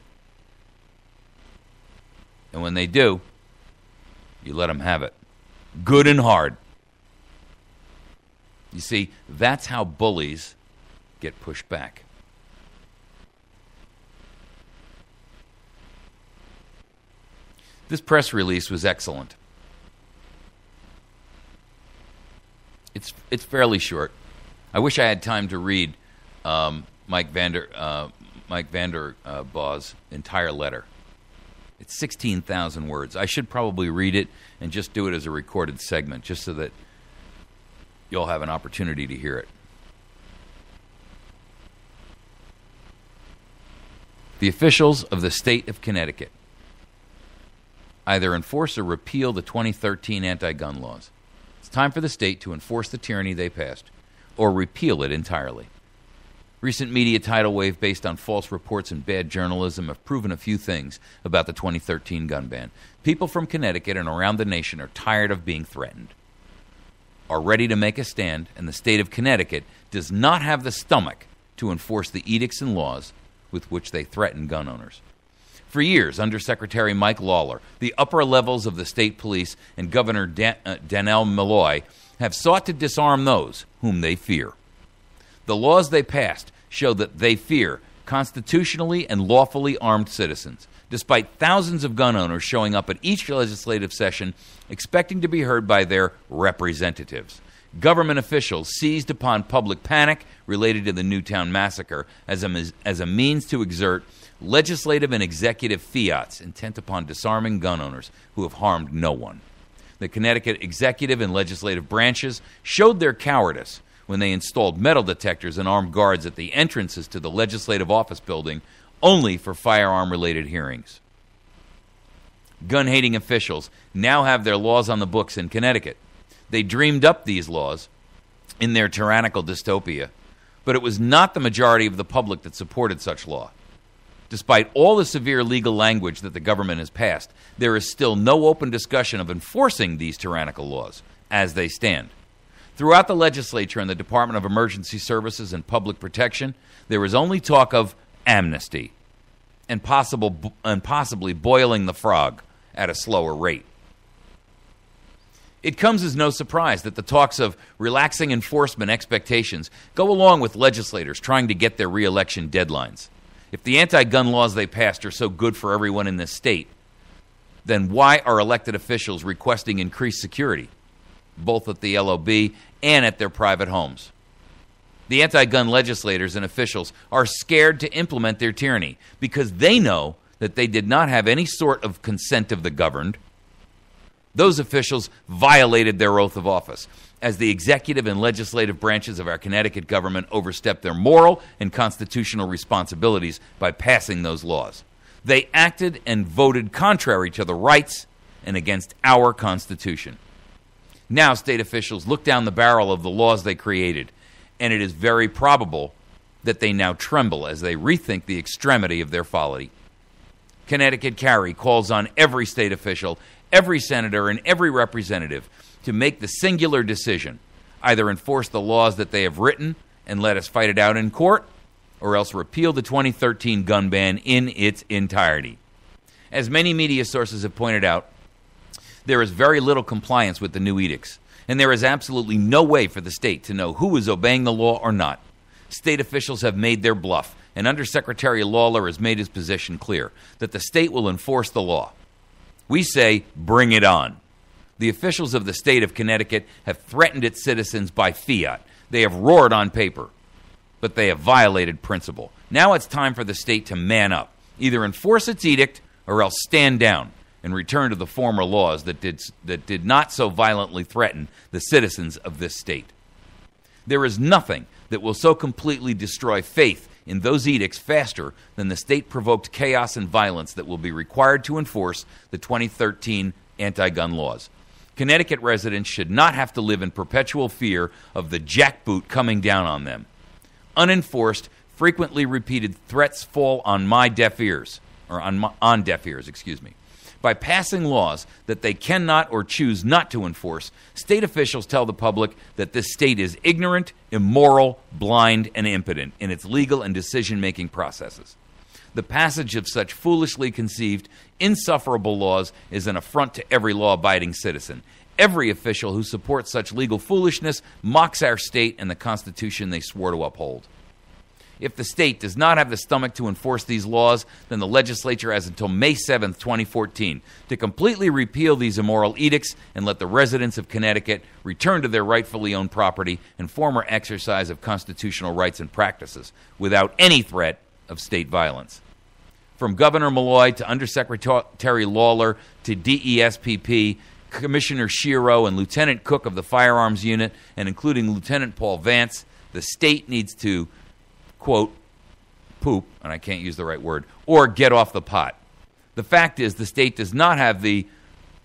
C: And when they do, you let them have it. Good and hard. You see, that's how bullies get pushed back. This press release was excellent. It's fairly short. I wish I had time to read Mike Vanderbaugh's entire letter. It's 16,000 words. I should probably read it and just do it as a recorded segment, just so that you'll have an opportunity to hear it. The officials of the state of Connecticut either enforce or repeal the 2013 anti-gun laws. It's time for the state to enforce the tyranny they passed, or repeal it entirely. Recent media tidal wave based on false reports and bad journalism have proven a few things about the 2013 gun ban. People from Connecticut and around the nation are tired of being threatened, are ready to make a stand, and the state of Connecticut does not have the stomach to enforce the edicts and laws with which they threaten gun owners. For years, Undersecretary Mike Lawler, the upper levels of the state police, and Governor Dannell Malloy have sought to disarm those whom they fear. The laws they passed show that they fear constitutionally and lawfully armed citizens, despite thousands of gun owners showing up at each legislative session expecting to be heard by their representatives. Government officials seized upon public panic related to the Newtown massacre as a means to exert legislative and executive fiats intent upon disarming gun owners who have harmed no one. The Connecticut executive and legislative branches showed their cowardice when they installed metal detectors and armed guards at the entrances to the legislative office building only for firearm-related hearings. Gun-hating officials now have their laws on the books in Connecticut. They dreamed up these laws in their tyrannical dystopia, but it was not the majority of the public that supported such law. Despite all the severe legal language that the government has passed, there is still no open discussion of enforcing these tyrannical laws as they stand. Throughout the legislature and the Department of Emergency Services and Public Protection, there is only talk of amnesty and possibly boiling the frog at a slower rate. It comes as no surprise that the talks of relaxing enforcement expectations go along with legislators trying to get their re-election deadlines. If the anti-gun laws they passed are so good for everyone in this state, then why are elected officials requesting increased security, both at the LOB and at their private homes? The anti-gun legislators and officials are scared to implement their tyranny because they know that they did not have any sort of consent of the governed. Those officials violated their oath of office as the executive and legislative branches of our Connecticut government overstepped their moral and constitutional responsibilities by passing those laws. They acted and voted contrary to the rights and against our Constitution. Now state officials look down the barrel of the laws they created, and it is very probable that they now tremble as they rethink the extremity of their folly. Connecticut Carry calls on every state official, every senator, and every representative to make the singular decision: either enforce the laws that they have written and let us fight it out in court, or else repeal the 2013 gun ban in its entirety. As many media sources have pointed out, there is very little compliance with the new edicts, and there is absolutely no way for the state to know who is obeying the law or not. State officials have made their bluff, and Undersecretary Lawler has made his position clear that the state will enforce the law. We say, bring it on. The officials of the state of Connecticut have threatened its citizens by fiat. They have roared on paper, but they have violated principle. Now it's time for the state to man up, either enforce its edict or else stand down and return to the former laws that did not so violently threaten the citizens of this state. There is nothing that will so completely destroy faith in those edicts faster than the state-provoked chaos and violence that will be required to enforce the 2013 anti-gun laws. Connecticut residents should not have to live in perpetual fear of the jackboot coming down on them. Unenforced, frequently repeated threats fall on deaf ears. By passing laws that they cannot or choose not to enforce, state officials tell the public that this state is ignorant, immoral, blind, and impotent in its legal and decision-making processes. The passage of such foolishly conceived, insufferable laws is an affront to every law-abiding citizen. Every official who supports such legal foolishness mocks our state and the Constitution they swore to uphold. If the state does not have the stomach to enforce these laws, then the legislature has until May 7, 2014, to completely repeal these immoral edicts and let the residents of Connecticut return to their rightfully owned property and former exercise of constitutional rights and practices without any threat of state violence. From Governor Malloy to Undersecretary Lawler to DESPP, Commissioner Shiro, and Lieutenant Cook of the Firearms Unit, and including Lieutenant Paul Vance, the state needs to, quote, poop, and I can't use the right word, or get off the pot. The fact is the state does not have the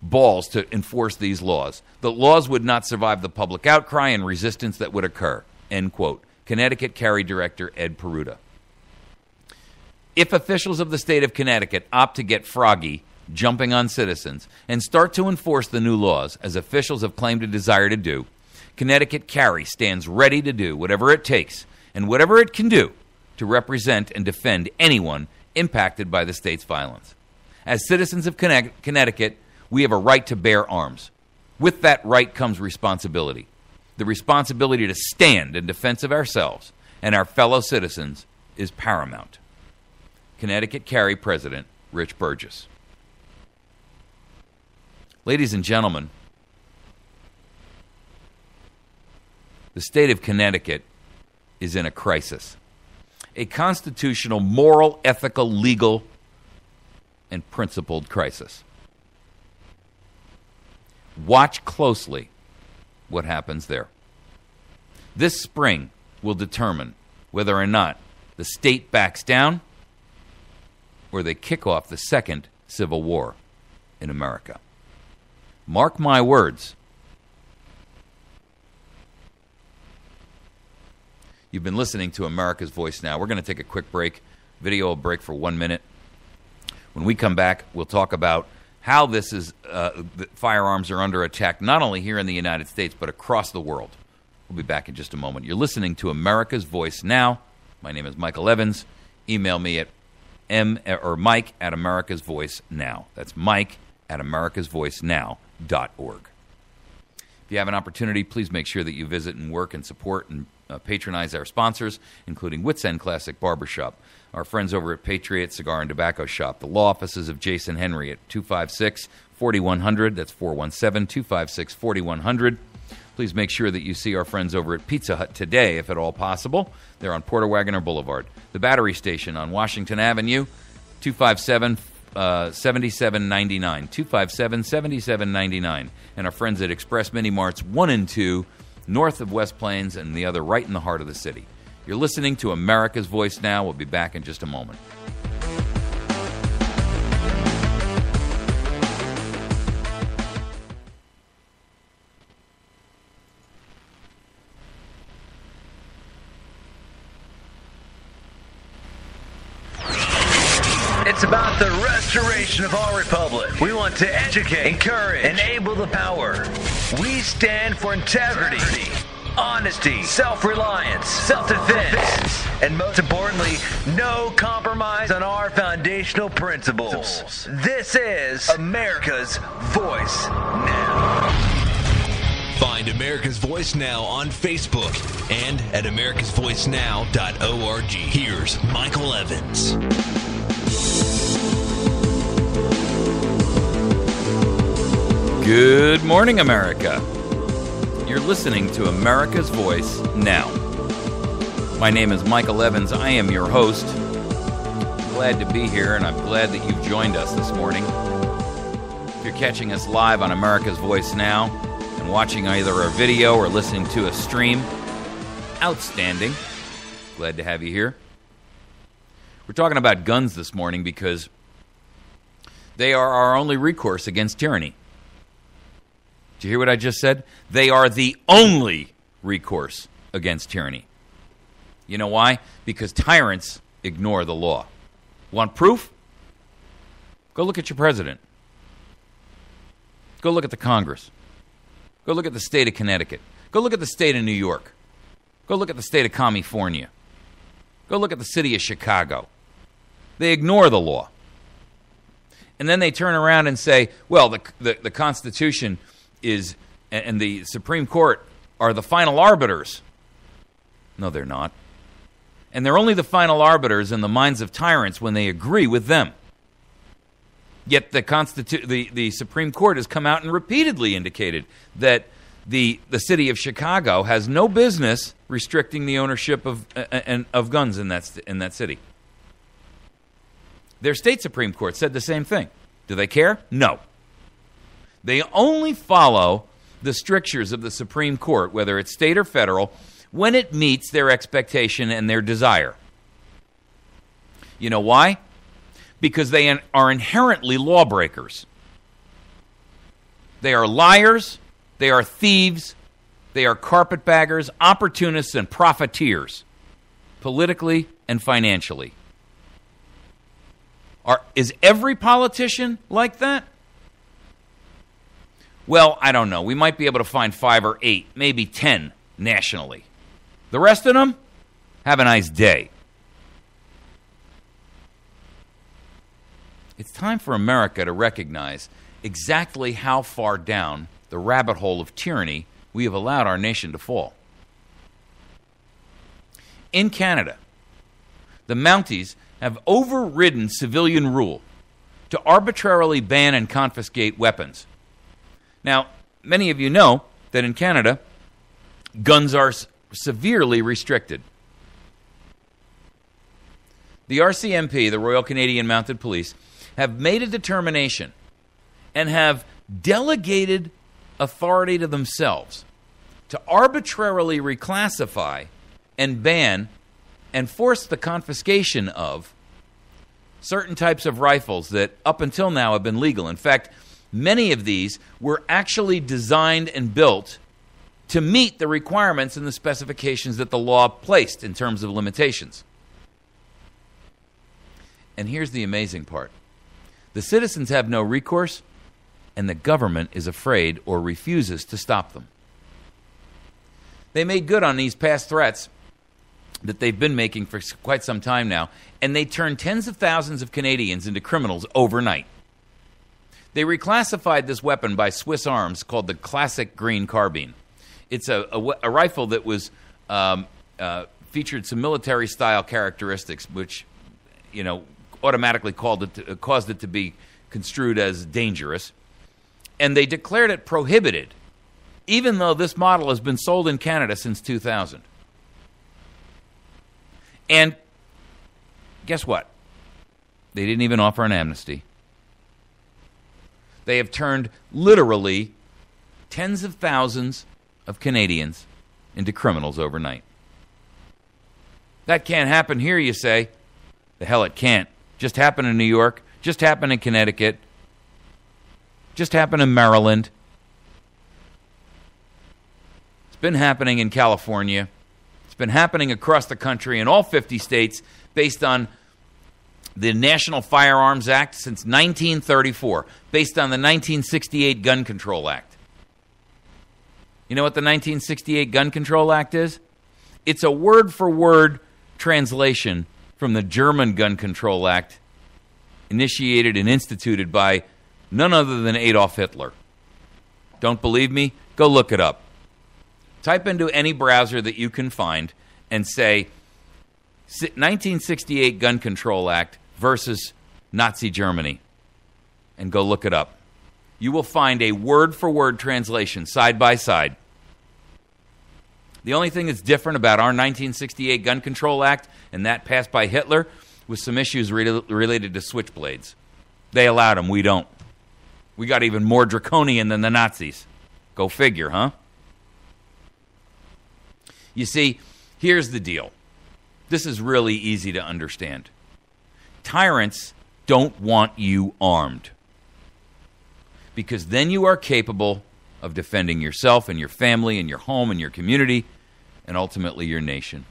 C: balls to enforce these laws. The laws would not survive the public outcry and resistance that would occur, end quote. Connecticut Carry Director Ed Peruta. If officials of the state of Connecticut opt to get froggy, jumping on citizens, and start to enforce the new laws, as officials have claimed a desire to do, Connecticut Carry stands ready to do whatever it takes and whatever it can do to represent and defend anyone impacted by the state's violence. As citizens of Connecticut, we have a right to bear arms. With that right comes responsibility. The responsibility to stand in defense of ourselves and our fellow citizens is paramount. Connecticut Carry President Rich Burgess. Ladies and gentlemen, the state of Connecticut is in a crisis. A constitutional, moral, ethical, legal, and principled crisis. Watch closely what happens there. This spring will determine whether or not the state backs down or they kick off the second civil war in America. Mark my words. You've been listening to America's Voice Now. We're going to take a quick break, video break for 1 minute. When we come back, we'll talk about how this is firearms are under attack, not only here in the United States, but across the world. We'll be back in just a moment. You're listening to America's Voice Now. My name is Michael Evans. Email me at Mike at America's Voice Now. That's Mike at americasvoicenow.org. If you have an opportunity, please make sure that you visit and work and support and patronize our sponsors, including Wits End Classic Barbershop, our friends over at Patriot Cigar and Tobacco Shop, the law offices of Jason Henry at 256-4100. That's 417-256-4100. Please make sure that you see our friends over at Pizza Hut today, if at all possible. They're on Porter Wagoner Boulevard. The Battery Station on Washington Avenue, 257-7799. 257-7799. And our friends at Express Mini Marts 1 and 2, north of West Plains, and the other right in the heart of the city. You're listening to America's Voice Now. We'll be back in just a moment.
A: It's It's about the restoration of our republic. We want to educate, encourage, enable the power. We stand for integrity, honesty, self-reliance, self-defense, and most importantly, no compromise on our foundational principles. This is America's Voice Now.
B: Find America's Voice Now on Facebook and at americasvoicenow.org. Here's Michael Evans.
C: Good morning, America. You're listening to America's Voice Now. My name is Michael Evans. I am your host. Glad to be here, and I'm glad that you've joined us this morning. If you're catching us live on America's Voice Now and watching either our video or listening to a stream, outstanding. Glad to have you here. We're talking about guns this morning because they are our only recourse against tyranny. Did you hear what I just said? They are the only recourse against tyranny. You know why? Because tyrants ignore the law. Want proof? Go look at your president. Go look at the Congress. Go look at the state of Connecticut. Go look at the state of New York. Go look at the state of California. Go look at the city of Chicago. They ignore the law. And then they turn around and say, well, the Constitution is, and the Supreme Court are the final arbiters. No, they're not. And they're only the final arbiters in the minds of tyrants when they agree with them. Yet the Supreme Court has come out and repeatedly indicated that the city of Chicago has no business restricting the ownership of guns in that city. Their state Supreme Court said the same thing. Do they care? No. They only follow the strictures of the Supreme Court, whether it's state or federal, when it meets their expectation and their desire. You know why? Because they are inherently lawbreakers. They are liars, they are thieves, they are carpetbaggers, opportunists, and profiteers, politically and financially. Is every politician like that? Well, I don't know. We might be able to find 5 or 8, maybe 10 nationally. The rest of them, have a nice day. It's time for America to recognize exactly how far down the rabbit hole of tyranny we have allowed our nation to fall. In Canada, the Mounties have overridden civilian rule to arbitrarily ban and confiscate weapons. Now, many of you know that in Canada, guns are severely restricted. The RCMP, the Royal Canadian Mounted Police, have made a determination and have delegated authority to themselves to arbitrarily reclassify and ban and force the confiscation of certain types of rifles that up until now have been legal. In fact, many of these were actually designed and built to meet the requirements and the specifications that the law placed in terms of limitations. And here's the amazing part. The citizens have no recourse, and the government is afraid or refuses to stop them. They made good on these past threats that they've been making for quite some time now, and they turned tens of thousands of Canadians into criminals overnight. They reclassified this weapon by Swiss Arms called the Classic Green Carbine. It's a rifle that was featured some military-style characteristics, which, automatically caused it to be construed as dangerous. And they declared it prohibited, even though this model has been sold in Canada since 2000. And guess what? They didn't even offer an amnesty. They have turned literally tens of thousands of Canadians into criminals overnight. That can't happen here, you say. The hell it can't. Just happened in New York. Just happened in Connecticut. Just happened in Maryland. It's been happening in California. It's been happening across the country in all 50 states based on the National Firearms Act since 1934, based on the 1968 Gun Control Act. You know what the 1968 Gun Control Act is? It's a word-for-word translation from the German Gun Control Act, initiated and instituted by none other than Adolf Hitler. Don't believe me? Go look it up. Type into any browser that you can find and say 1968 Gun Control Act versus Nazi Germany, and go look it up. You will find a word-for-word translation side by side. The only thing that's different about our 1968 Gun Control Act and that passed by Hitler was some issues related to switchblades. They allowed them, we don't. We got even more draconian than the Nazis. Go figure, huh? You see, here's the deal. This is really easy to understand. Tyrants don't want you armed, because then you are capable of defending yourself and your family and your home and your community and ultimately your nation.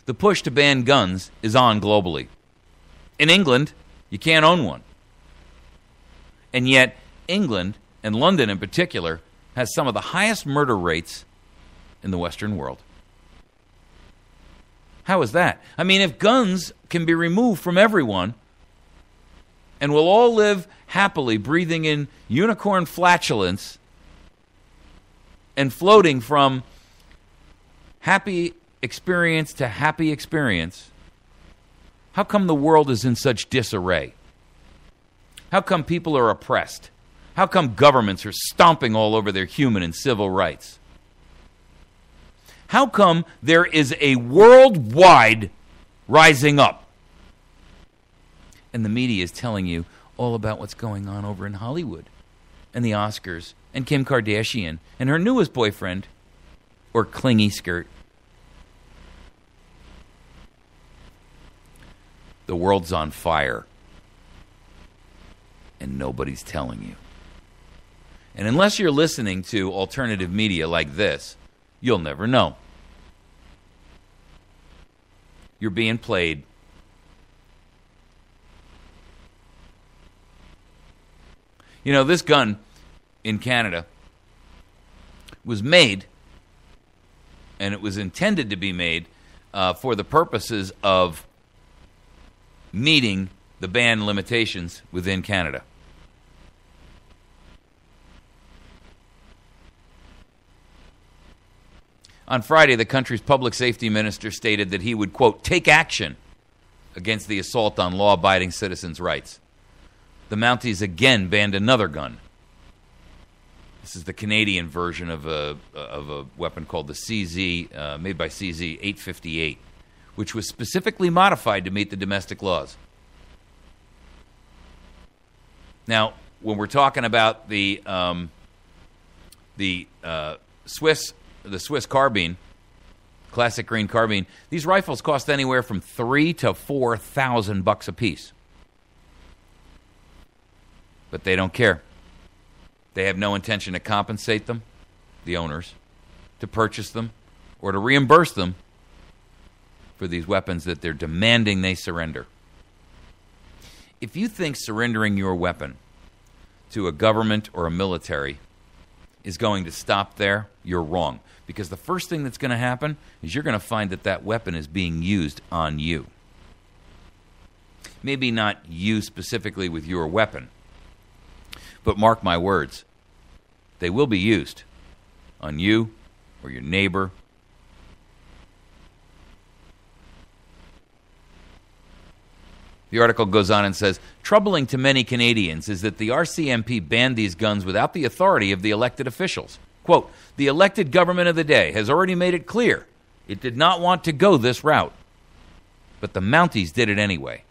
C: The push to ban guns is on globally. In England, you can't own one. And yet, England, and London in particular, has some of the highest murder rates in the Western world. How is that? I mean, if guns can be removed from everyone, and we'll all live happily breathing in unicorn flatulence and floating from happy experience to happy experience, how come the world is in such disarray? How come people are oppressed? How come governments are stomping all over their human and civil rights? How come there is a worldwide rising up? And the media is telling you all about what's going on over in Hollywood and the Oscars and Kim Kardashian and her newest boyfriend, or clingy skirt. The world's on fire, and nobody's telling you. And unless you're listening to alternative media like this, you'll never know. You're being played. You know, this gun in Canada was made, and it was intended to be made for the purposes of meeting the ban limitations within Canada. On Friday, the country's public safety minister stated that he would, quote, take action against the assault on law-abiding citizens' rights. The Mounties again banned another gun. This is the Canadian version of a weapon called the CZ, made by CZ 858, which was specifically modified to meet the domestic laws. Now, when we're talking about the Swiss carbine, classic green carbine, these rifles cost anywhere from $3,000 to $4,000 a piece. But they don't care. They have no intention to compensate them, the owners, to purchase them, or to reimburse them for these weapons that they're demanding they surrender. If you think surrendering your weapon to a government or a military is going to stop there, you're wrong. Because the first thing that's going to happen is you're going to find that that weapon is being used on you. Maybe not you specifically with your weapon, but mark my words, they will be used on you or your neighbor. The article goes on and says, troubling to many Canadians is that the RCMP banned these guns without the authority of the elected officials. Quote, the elected government of the day has already made it clear it did not want to go this route. But the Mounties did it anyway.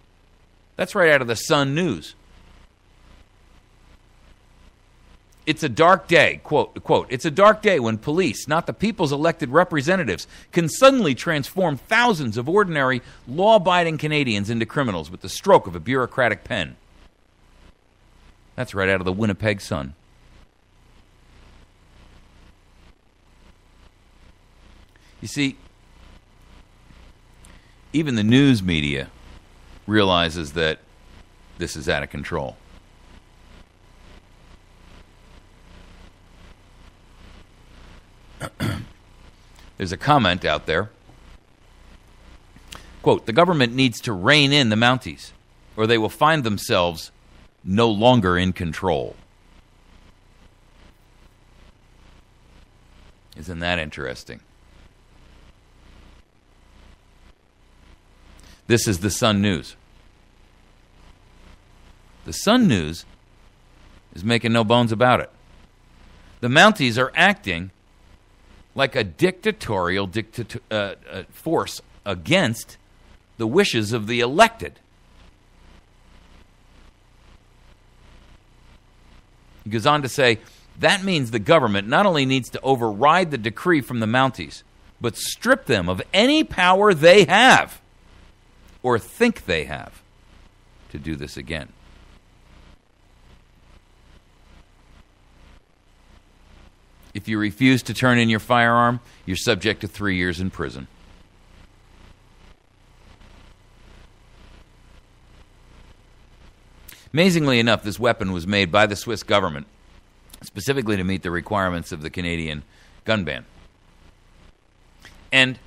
C: That's right out of the Sun News. It's a dark day, quote, it's a dark day when police, not the people's elected representatives, can suddenly transform thousands of ordinary, law-abiding Canadians into criminals with the stroke of a bureaucratic pen. That's right out of the Winnipeg Sun. You see, even the news media realizes that this is out of control. There's a comment out there. Quote, the government needs to rein in the Mounties, or they will find themselves no longer in control. Isn't that interesting? This is the Sun News. The Sun News is making no bones about it. The Mounties are acting like a dictatorial force against the wishes of the elected. He goes on to say, that means the government not only needs to override the decree from the Mounties, but strip them of any power they have, or think they have, to do this again. If you refuse to turn in your firearm, you're subject to 3 years in prison. Amazingly enough, this weapon was made by the Swiss government specifically to meet the requirements of the Canadian gun ban. And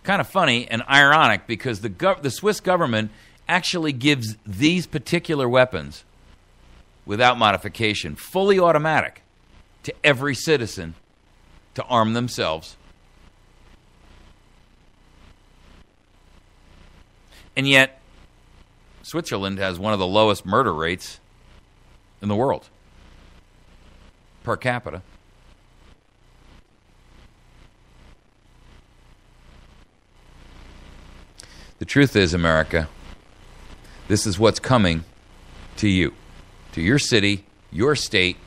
C: kind of funny and ironic because the Swiss government actually gives these particular weapons, without modification, fully automatic, to every citizen to arm themselves. And yet, Switzerland has one of the lowest murder rates in the world, per capita. The truth is, America, this is what's coming to you, to your city, your state,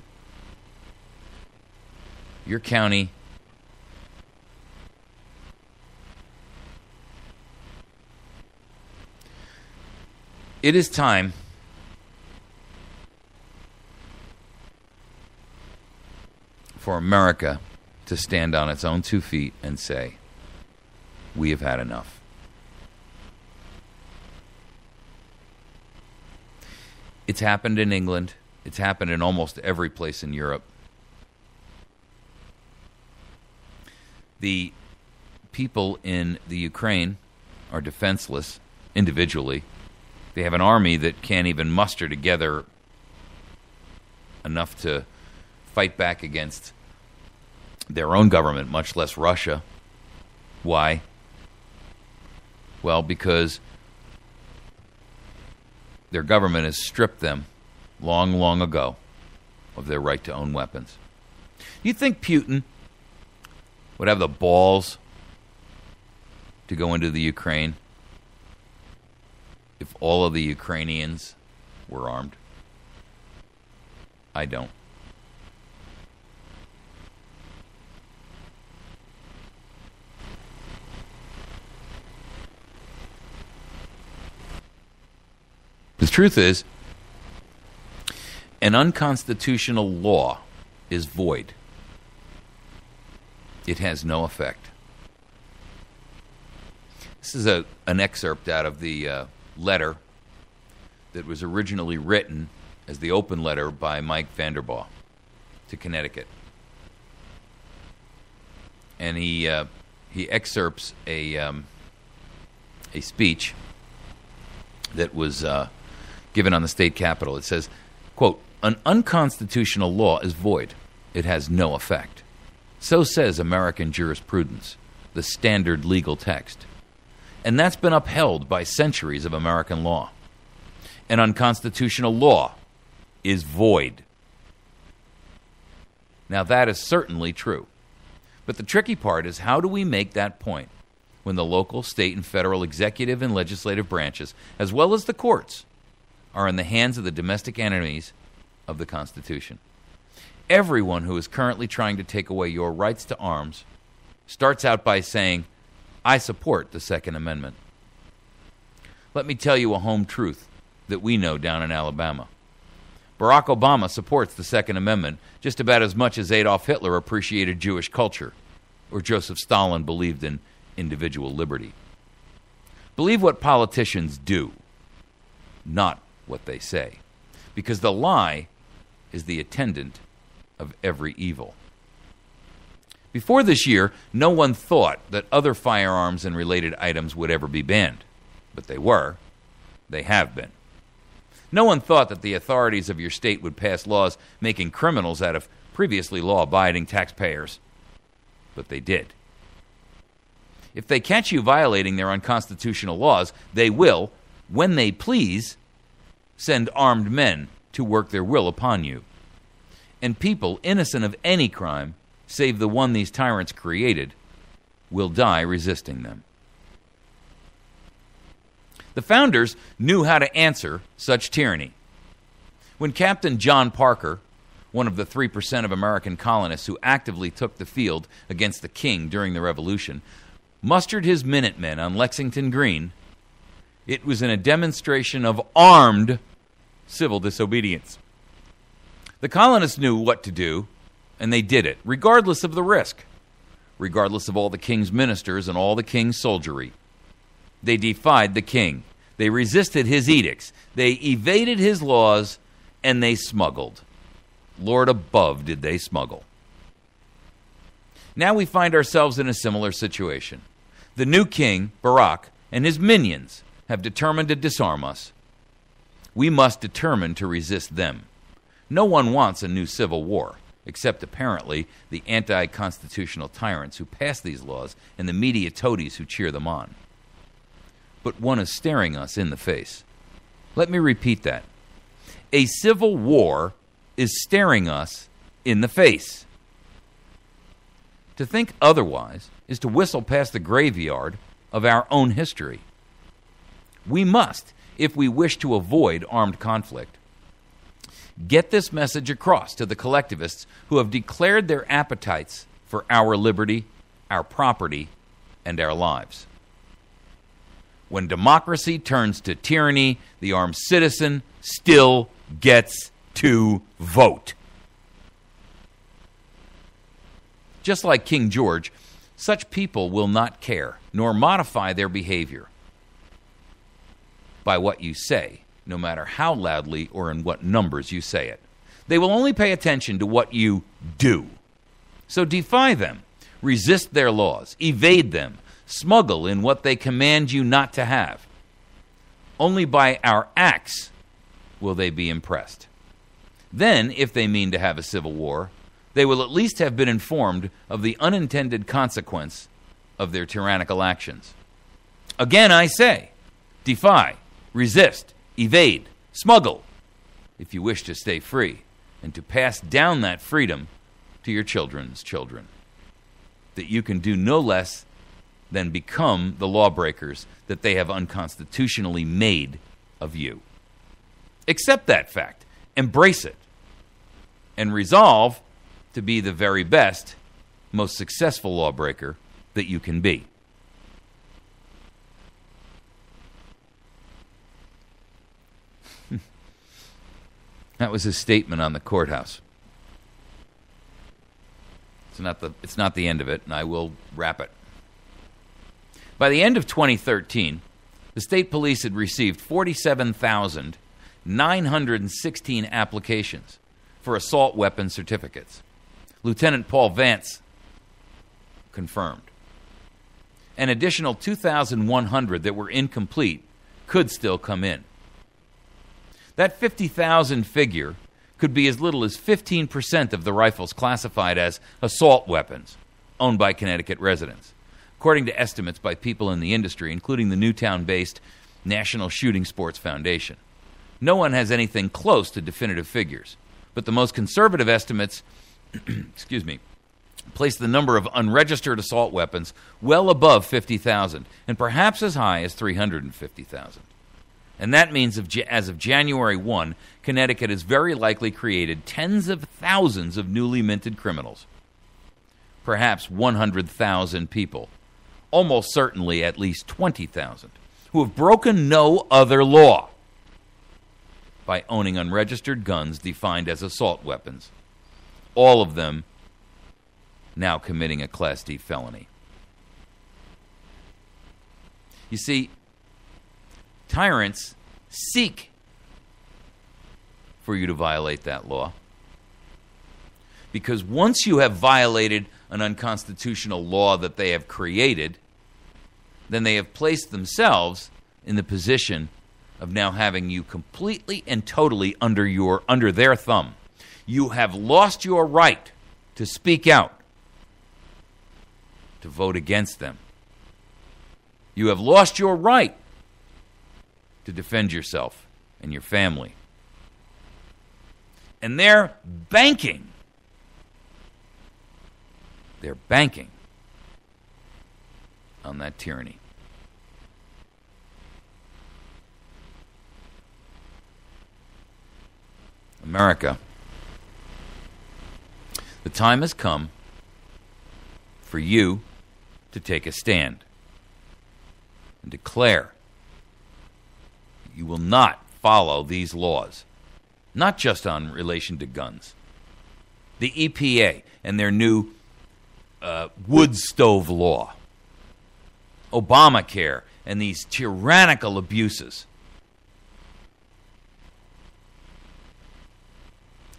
C: your county. It is time for America to stand on its own 2 feet and say, we have had enough. It's happened in England. It's happened in almost every place in Europe. The people in the Ukraine are defenseless individually. They have an army that can't even muster together enough to fight back against their own government, much less Russia. Why? Well, because their government has stripped them long, long ago of their right to own weapons. You think Putin would have the balls to go into the Ukraine if all of the Ukrainians were armed? I don't. The truth is, an unconstitutional law is void. It has no effect. This is an excerpt out of the letter that was originally written as the open letter by Mike Vanderbaugh to Connecticut. And he excerpts a speech that was given on the state capitol. It says, quote, an unconstitutional law is void. It has no effect. So says American jurisprudence, the standard legal text. And that's been upheld by centuries of American law. An unconstitutional law is void. Now, that is certainly true. But the tricky part is, how do we make that point when the local, state, and federal executive and legislative branches, as well as the courts, are in the hands of the domestic enemies of the Constitution? Everyone who is currently trying to take away your rights to arms starts out by saying, I support the Second Amendment. Let me tell you a home truth that we know down in Alabama. Barack Obama supports the Second Amendment just about as much as Adolf Hitler appreciated Jewish culture or Joseph Stalin believed in individual liberty. Believe what politicians do, not what they say, because the lie is the attendant of every evil. Before this year, no one thought that other firearms and related items would ever be banned, but they were. They have been. No one thought that the authorities of your state would pass laws making criminals out of previously law-abiding taxpayers, but they did. If they catch you violating their unconstitutional laws, they will, when they please, send armed men to work their will upon you. And people innocent of any crime, save the one these tyrants created, will die resisting them. The founders knew how to answer such tyranny. When Captain John Parker, one of the 3% of American colonists who actively took the field against the king during the Revolution, mustered his Minutemen on Lexington Green, it was in a demonstration of armed civil disobedience. The colonists knew what to do, and they did it, regardless of the risk, regardless of all the king's ministers and all the king's soldiery. They defied the king. They resisted his edicts. They evaded his laws, and they smuggled. Lord above, did they smuggle. Now we find ourselves in a similar situation. The new king, Barack, and his minions have determined to disarm us. We must determine to resist them. No one wants a new civil war, except apparently the anti-constitutional tyrants who pass these laws and the media toadies who cheer them on. But one is staring us in the face. Let me repeat that. A civil war is staring us in the face. To think otherwise is to whistle past the graveyard of our own history. We must, if we wish to avoid armed conflict, get this message across to the collectivists who have declared their appetites for our liberty, our property, and our lives. When democracy turns to tyranny, the armed citizen still gets to vote. Just like King George, such people will not care, nor modify their behavior by what you say, no matter how loudly or in what numbers you say it. They will only pay attention to what you do. So defy them, resist their laws, evade them, smuggle in what they command you not to have. Only by our acts will they be impressed. Then, if they mean to have a civil war, they will at least have been informed of the unintended consequence of their tyrannical actions. Again, I say, defy, resist, evade, smuggle, if you wish to stay free and to pass down that freedom to your children's children. That you can do no less than become the lawbreakers that they have unconstitutionally made of you. Accept that fact, embrace it, and resolve to be the very best, most successful lawbreaker that you can be. That was his statement on the courthouse. It's not the end of it, and I will wrap it. By the end of 2013, the state police had received 47,916 applications for assault weapon certificates. Lieutenant Paul Vance confirmed. An additional 2,100 that were incomplete could still come in. That 50,000 figure could be as little as 15% of the rifles classified as assault weapons owned by Connecticut residents, according to estimates by people in the industry, including the Newtown-based National Shooting Sports Foundation. No one has anything close to definitive figures, but the most conservative estimates place the number of unregistered assault weapons well above 50,000 and perhaps as high as 350,000. And that means as of January 1, Connecticut has very likely created tens of thousands of newly minted criminals. Perhaps 100,000 people, almost certainly at least 20,000, who have broken no other law by owning unregistered guns defined as assault weapons. All of them now committing a Class D felony. You see, Tyrants seek for you to violate that law. Because once you have violated an unconstitutional law that they have created, then they have placed themselves in the position of now having you completely and totally under their thumb. You have lost your right to speak out, to vote against them. You have lost your right to defend yourself and your family. And they're banking on that tyranny. America, the time has come for you to take a stand and declare you will not follow these laws, not just on relation to guns. The EPA and their new wood stove law, Obamacare and these tyrannical abuses.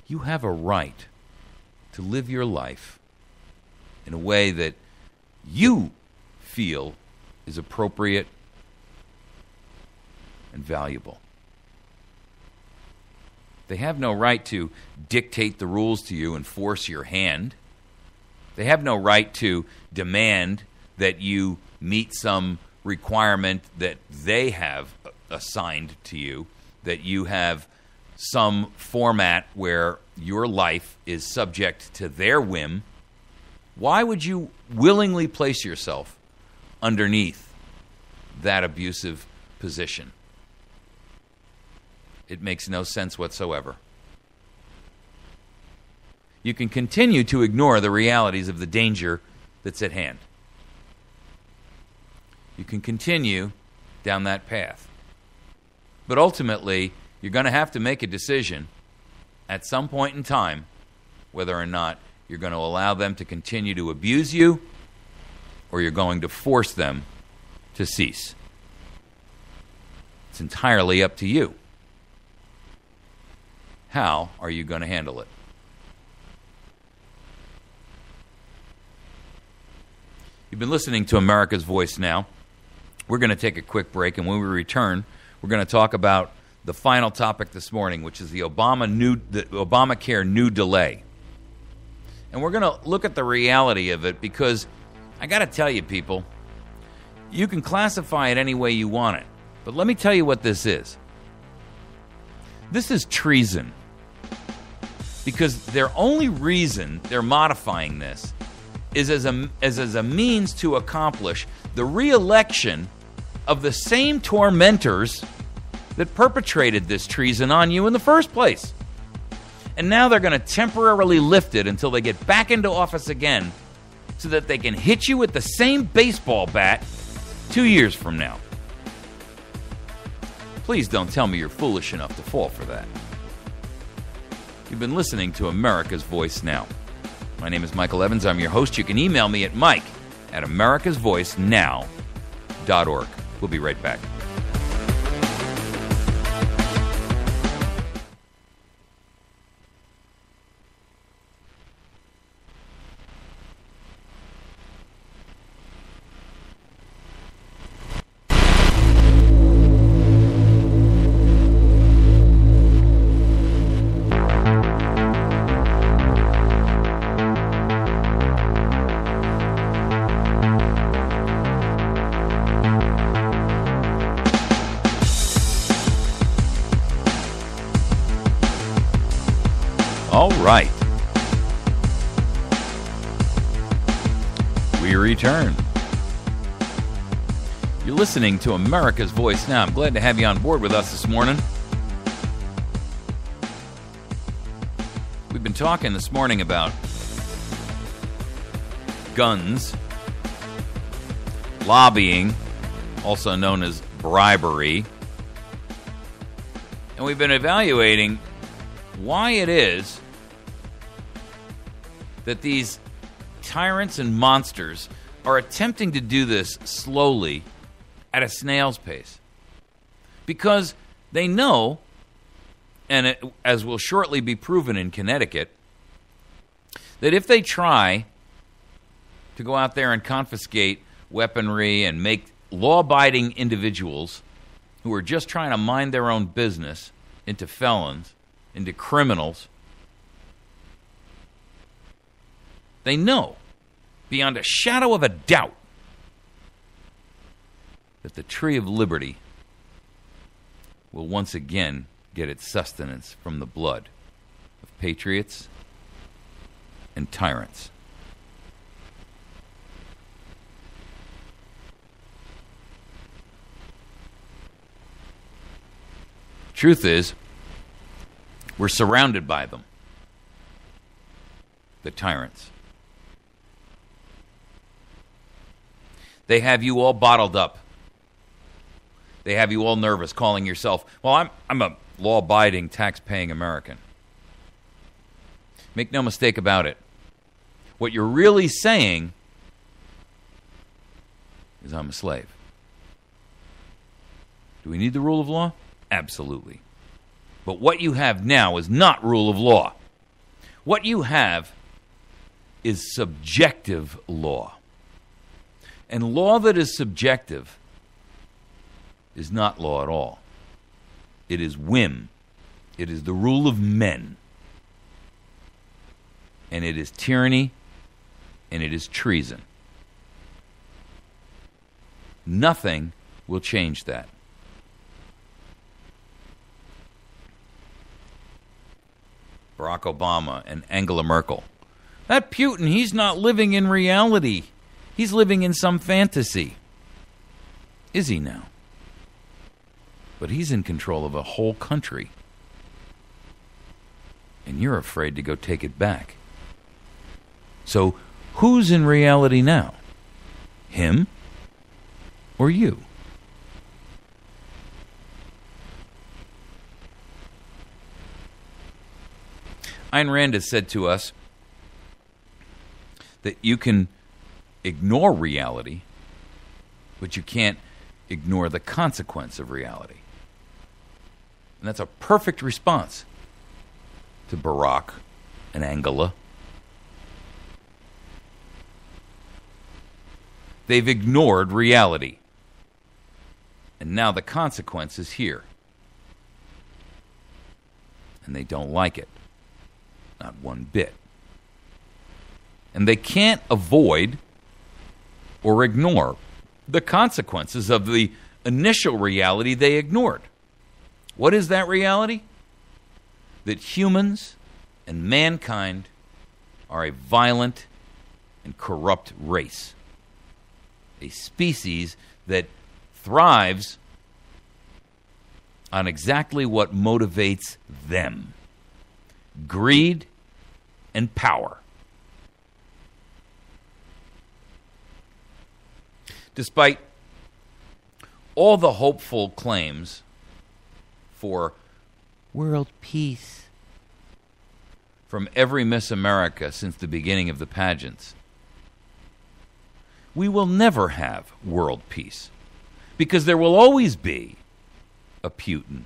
C: You have a right to live your life in a way that you feel is appropriate and valuable. They have no right to dictate the rules to you and force your hand. They have no right to demand that you meet some requirement that they have assigned to you, that you have some format where your life is subject to their whim. Why would you willingly place yourself underneath that abusive position? It makes no sense whatsoever. You can continue to ignore the realities of the danger that's at hand. You can continue down that path. But ultimately, you're going to have to make a decision at some point in time whether or not you're going to allow them to continue to abuse you or you're going to force them to cease. It's entirely up to you. How are you going to handle it? You've been listening to America's Voice Now. We're going to take a quick break, and when we return, we're going to talk about the final topic this morning, which is the Obamacare new delay. And we're going to look at the reality of it because I got to tell you, people, you can classify it any way you want it. But let me tell you what this is. This is treason. Because their only reason they're modifying this is as a means to accomplish the re-election of the same tormentors that perpetrated this treason on you in the first place. And now they're going to temporarily lift it until they get back into office again so that they can hit you with the same baseball bat 2 years from now. Please don't tell me you're foolish enough to fall for that. You've been listening to America's Voice Now. My name is Michael Evans. I'm your host. You can email me at mike@americasvoicenow.org. We'll be right back. All right. We return. You're listening to America's Voice Now. I'm glad to have you on board with us this morning. We've been talking this morning about guns, lobbying, also known as bribery, and we've been evaluating why it is that these tyrants and monsters are attempting to do this slowly at a snail's pace. Because they know, and as will shortly be proven in Connecticut, that if they try to go out there and confiscate weaponry and make law-abiding individuals who are just trying to mind their own business into felons, into criminals, they know beyond a shadow of a doubt that the tree of liberty will once again get its sustenance from the blood of patriots and tyrants. Truth is, we're surrounded by them, the tyrants. They have you all bottled up. They have you all nervous, calling yourself, well, I'm a law-abiding, tax-paying American. Make no mistake about it. What you're really saying is I'm a slave. Do we need the rule of law? Absolutely. But what you have now is not rule of law. What you have is subjective law. And law that is subjective is not law at all. It is whim. It is the rule of men. And it is tyranny, and it is treason. Nothing will change that. Barack Obama and Angela Merkel. That Putin, he's not living in reality. He's living in some fantasy. Is he now? But he's in control of a whole country. And you're afraid to go take it back. So who's in reality now? Him or you? Ayn Rand has said to us that you can ignore reality, but you can't ignore the consequence of reality. And that's a perfect response to Barack and Angela. They've ignored reality. And now the consequence is here. And they don't like it. Not one bit. And they can't avoid or ignore the consequences of the initial reality they ignored. What is that reality? That humans and mankind are a violent and corrupt race. A species that thrives on exactly what motivates them: greed and power. Despite all the hopeful claims for world peace from every Miss America since the beginning of the pageants, we will never have world peace, because there will always be a Putin.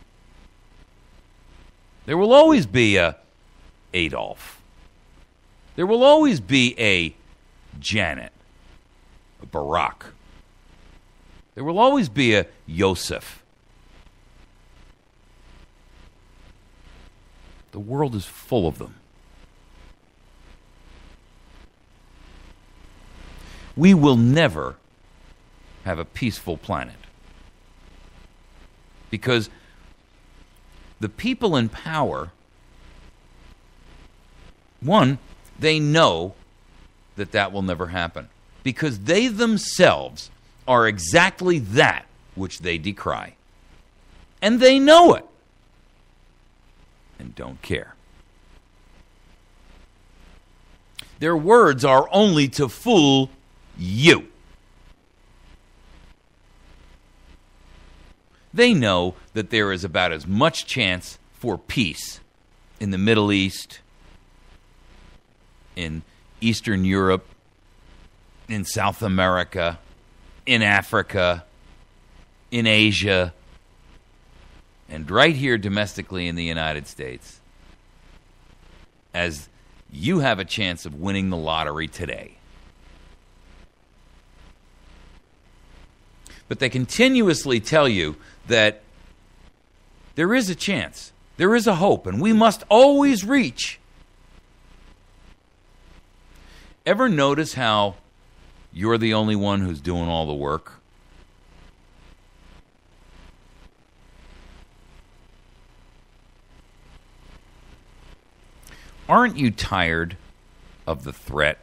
C: There will always be a Adolf. There will always be a Janet, a Barack. There will always be a Yosef. The world is full of them. We will never have a peaceful planet, because the people in power, one, they know that will never happen, because they themselves are exactly that which they decry. And they know it. And don't care. Their words are only to fool you. They know that there is about as much chance for peace in the Middle East, in Eastern Europe, in South America, in Africa, in Asia, and right here domestically in the United States, as you have a chance of winning the lottery today. But they continuously tell you that there is a chance, there is a hope, and we must always reach. Ever notice how you're the only one who's doing all the work? Aren't you tired of the threat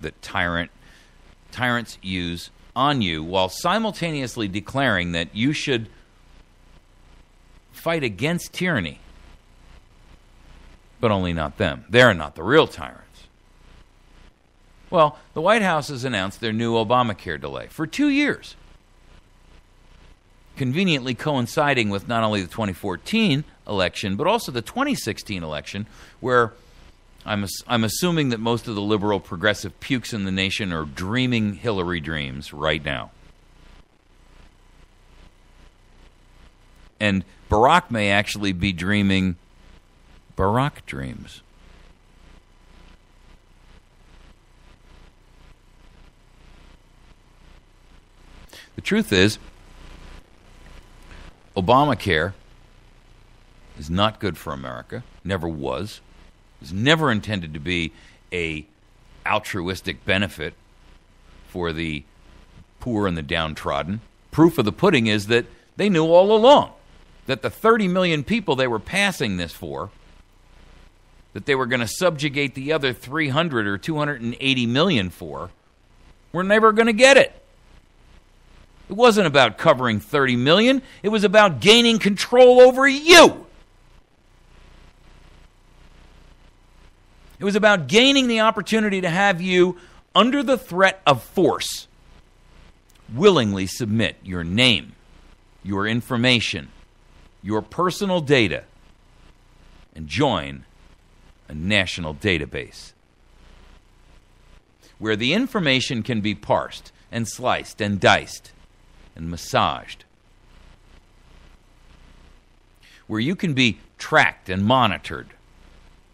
C: that tyrants use on you while simultaneously declaring that you should fight against tyranny? But only not them. They're not the real tyrants. Well, the White House has announced their new Obamacare delay for 2 years, conveniently coinciding with not only the 2014 election, but also the 2016 election, where I'm assuming that most of the liberal progressive pukes in the nation are dreaming Hillary dreams right now. And Barack may actually be dreaming Barack dreams. The truth is, Obamacare is not good for America, never was. It was never intended to be a altruistic benefit for the poor and the downtrodden. Proof of the pudding is that they knew all along that the 30 million people they were passing this for, that they were going to subjugate the other 300 or 280 million for, were never going to get it. It wasn't about covering 30 million. It was about gaining control over you. It was about gaining the opportunity to have you, under the threat of force, willingly submit your name, your information, your personal data, and join a national database where the information can be parsed and sliced and diced and massaged, where you can be tracked and monitored,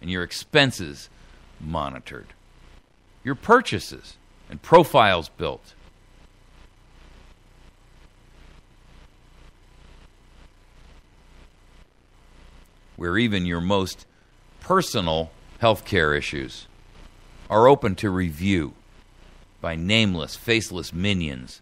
C: and your expenses monitored, your purchases and profiles built. Where even your most personal healthcare issues are open to review by nameless, faceless minions.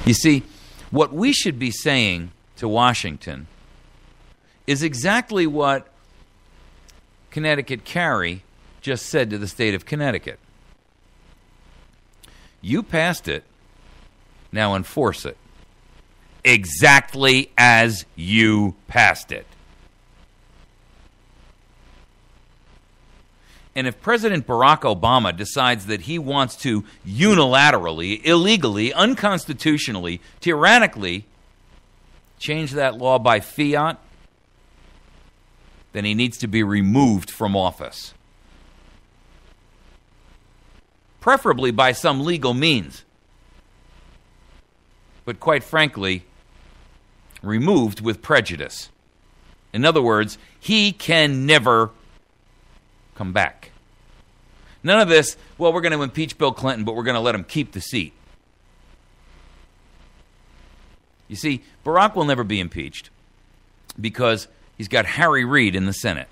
C: You see, what we should be saying to Washington is exactly what Connecticut Carrie just said to the state of Connecticut. You passed it, now enforce it. Exactly as you passed it. And if President Barack Obama decides that he wants to unilaterally, illegally, unconstitutionally, tyrannically change that law by fiat, then he needs to be removed from office. Preferably by some legal means. But quite frankly, removed with prejudice. In other words, he can never come back. None of this, well, we're going to impeach Bill Clinton, but we're going to let him keep the seat. You see, Barack will never be impeached because he's got Harry Reid in the Senate.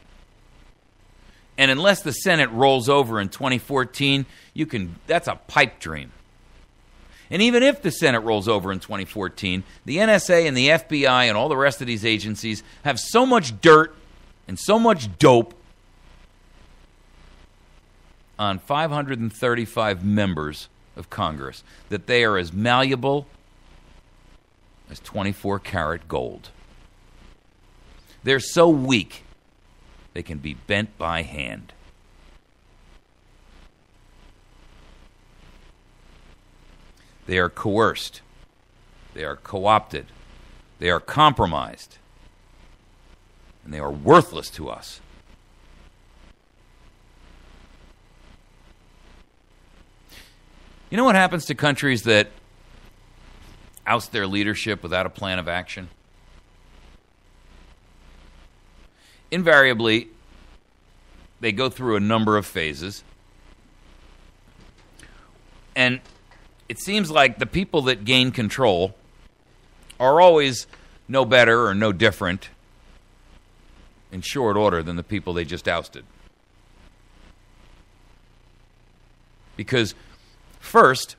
C: And unless the Senate rolls over in 2014, that's a pipe dream. And even if the Senate rolls over in 2014, the NSA and the FBI and all the rest of these agencies have so much dirt and so much dope on 535 members of Congress that they are as malleable as 24-karat gold. They're so weak, they can be bent by hand. They are coerced. They are co-opted. They are compromised. And they are worthless to us. You know what happens to countries that oust their leadership without a plan of action? Invariably, they go through a number of phases. And it seems like the people that gain control are always no better or no different in short order than the people they just ousted. Because first,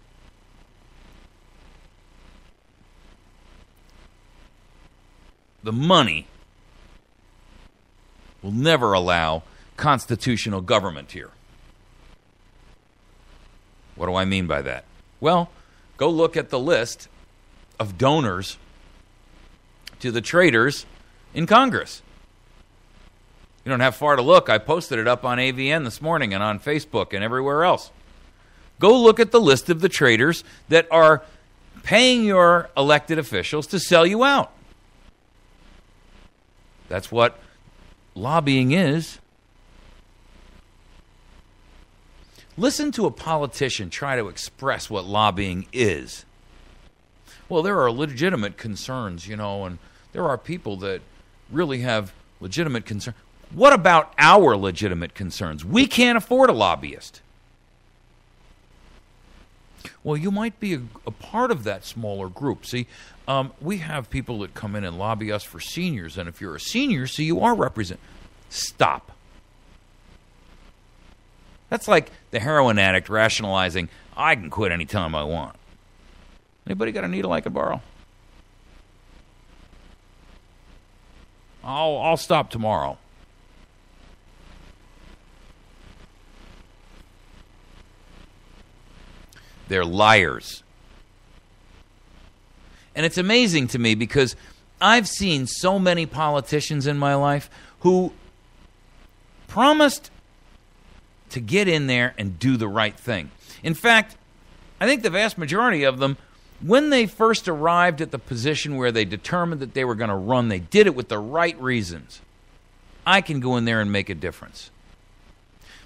C: the money will never allow constitutional government here. What do I mean by that? Well, go look at the list of donors to the traitors in Congress. You don't have far to look. I posted it up on AVN this morning and on Facebook and everywhere else. Go look at the list of the traitors that are paying your elected officials to sell you out. That's what lobbying is. Listen to a politician try to express what lobbying is. Well, there are legitimate concerns, and there are people that really have legitimate concerns. What about our legitimate concerns? We can't afford a lobbyist. Well, you might be a part of that smaller group. See, we have people that come in and lobby us for seniors, and if you're a senior, so you are represented. Stop. That's like the heroin addict rationalizing, I can quit anytime I want. Anybody got a needle I could borrow? I'll stop tomorrow. They're liars. And it's amazing to me because I've seen so many politicians in my life who promised to get in there and do the right thing. In fact, I think the vast majority of them, when they first arrived at the position where they determined that they were going to run, they did it with the right reasons. I can go in there and make a difference.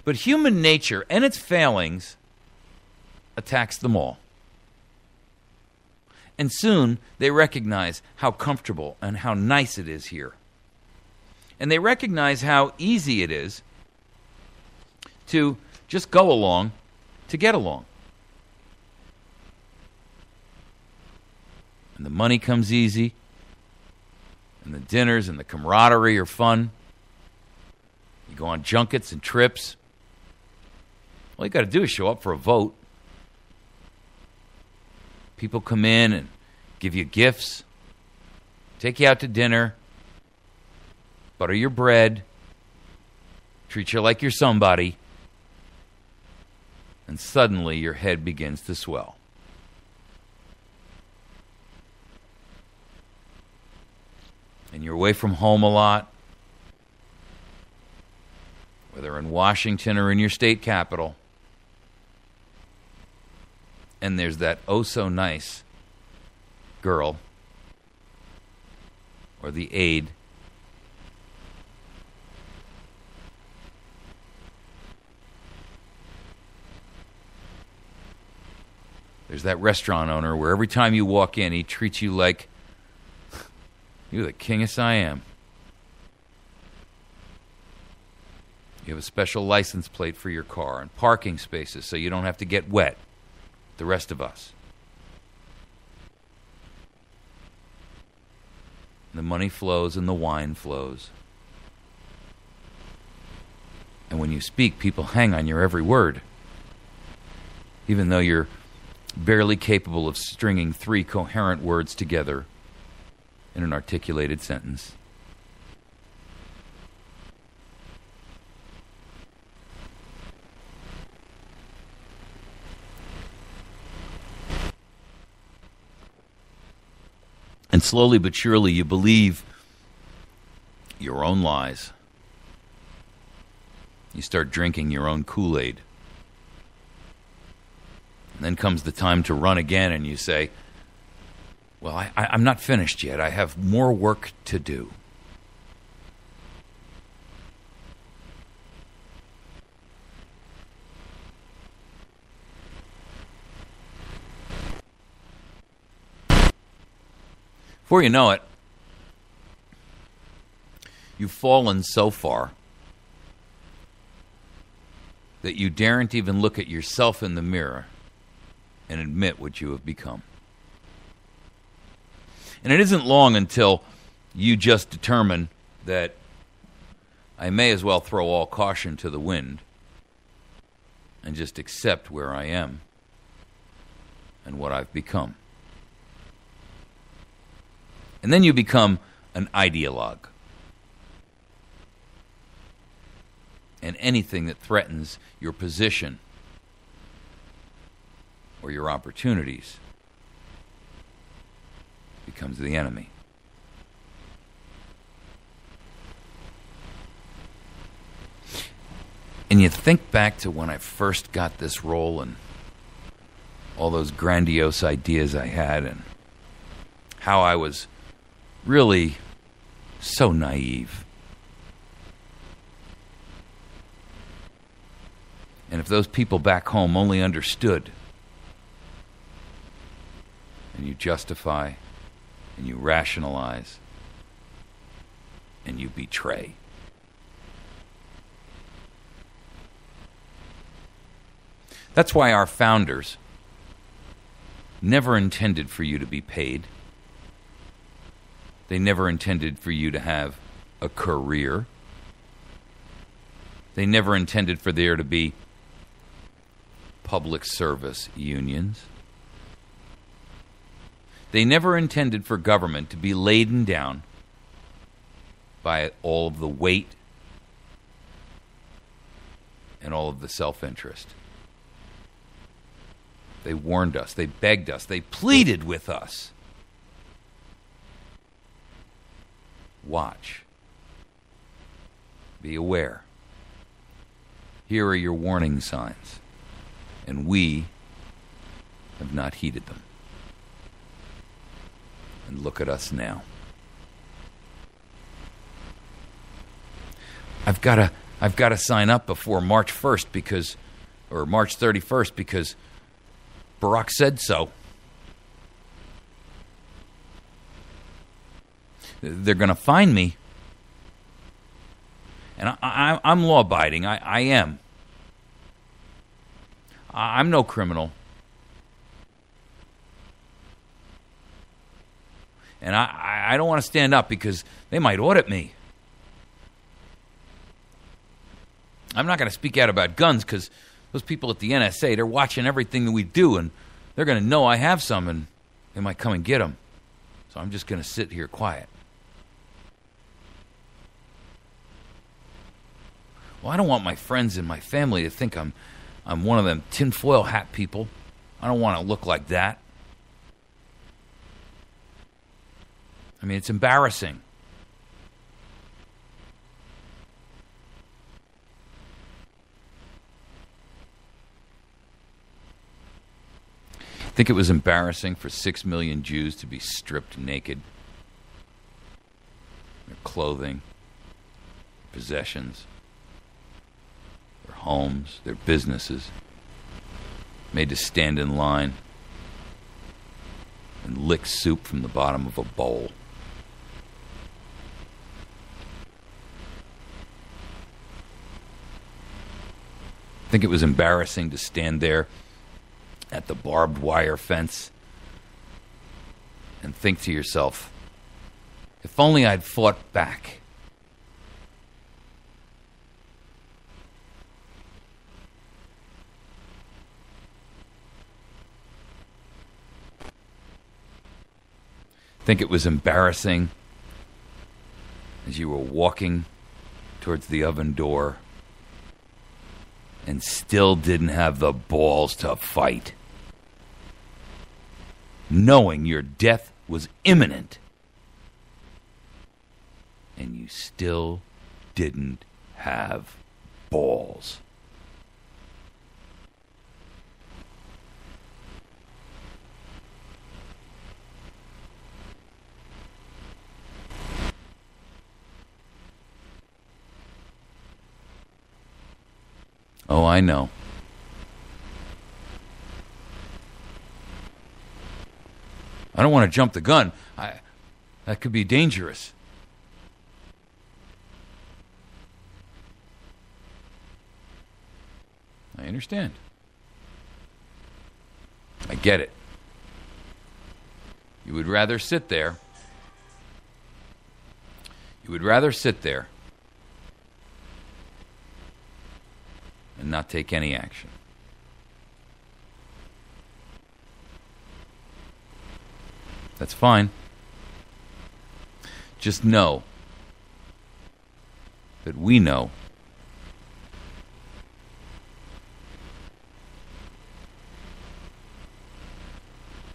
C: But human nature and its failings attacks them all. And soon they recognize how comfortable and how nice it is here. And they recognize how easy it is to just go along to get along. And the money comes easy, and the dinners and the camaraderie are fun. You go on junkets and trips. All you got to do is show up for a vote. People come in and give you gifts, take you out to dinner, butter your bread, treat you like you're somebody, and suddenly your head begins to swell. And you're away from home a lot, whether in Washington or in your state capital. And there's that oh-so-nice girl or the aide there's that restaurant owner where every time you walk in, he treats you like you're the king of Siam. You have a special license plate for your car and parking spaces so you don't have to get wet. The rest of us. The money flows and the wine flows. And when you speak, people hang on your every word. Even though you're barely capable of stringing 3 coherent words together in an articulated sentence. And slowly but surely you believe your own lies. You start drinking your own Kool-Aid. And then comes the time to run again and you say, well, I'm not finished yet. I have more work to do. Before you know it, you've fallen so far that you daren't even look at yourself in the mirror and admit what you have become. And it isn't long until you just determine that I may as well throw all caution to the wind and just accept where I am and what I've become. And then you become an ideologue. And anything that threatens your position or your opportunities becomes the enemy. And you think back to when I first got this role and all those grandiose ideas I had and how I was really so naive. And if those people back home only understood, and you justify, and you rationalize, and you betray. That's why our founders never intended for you to be paid. They never intended for you to have a career. They never intended for there to be public service unions. They never intended for government to be laden down by all of the weight and all of the self-interest. They warned us, they begged us, they pleaded with us. Watch. Be aware. Here are your warning signs. And we have not heeded them. And look at us now. I've got to sign up before March 1st or March 31st because Barack said so. They're going to find me. And I'm law-abiding. I am. I'm no criminal. And I don't want to stand up because they might audit me. I'm not going to speak out about guns because those people at the NSA, they're watching everything that we do, and they're going to know I have some, and they might come and get them. So I'm just going to sit here quiet. Well, I don't want my friends and my family to think I'm one of them tinfoil hat people. I don't want to look like that. I mean, it's embarrassing. I think it was embarrassing for 6 million Jews to be stripped naked. Their clothing, possessions, their homes, their businesses, made to stand in line and lick soup from the bottom of a bowl. I think it was embarrassing to stand there at the barbed wire fence and think to yourself, if only I'd fought back. I think it was embarrassing as you were walking towards the oven door and still didn't have the balls to fight, knowing your death was imminent, and you still didn't have balls. Oh, I know. I don't want to jump the gun. That could be dangerous. I understand. I get it. You would rather sit there. You would rather sit there and not take any action. That's fine. Just know that we know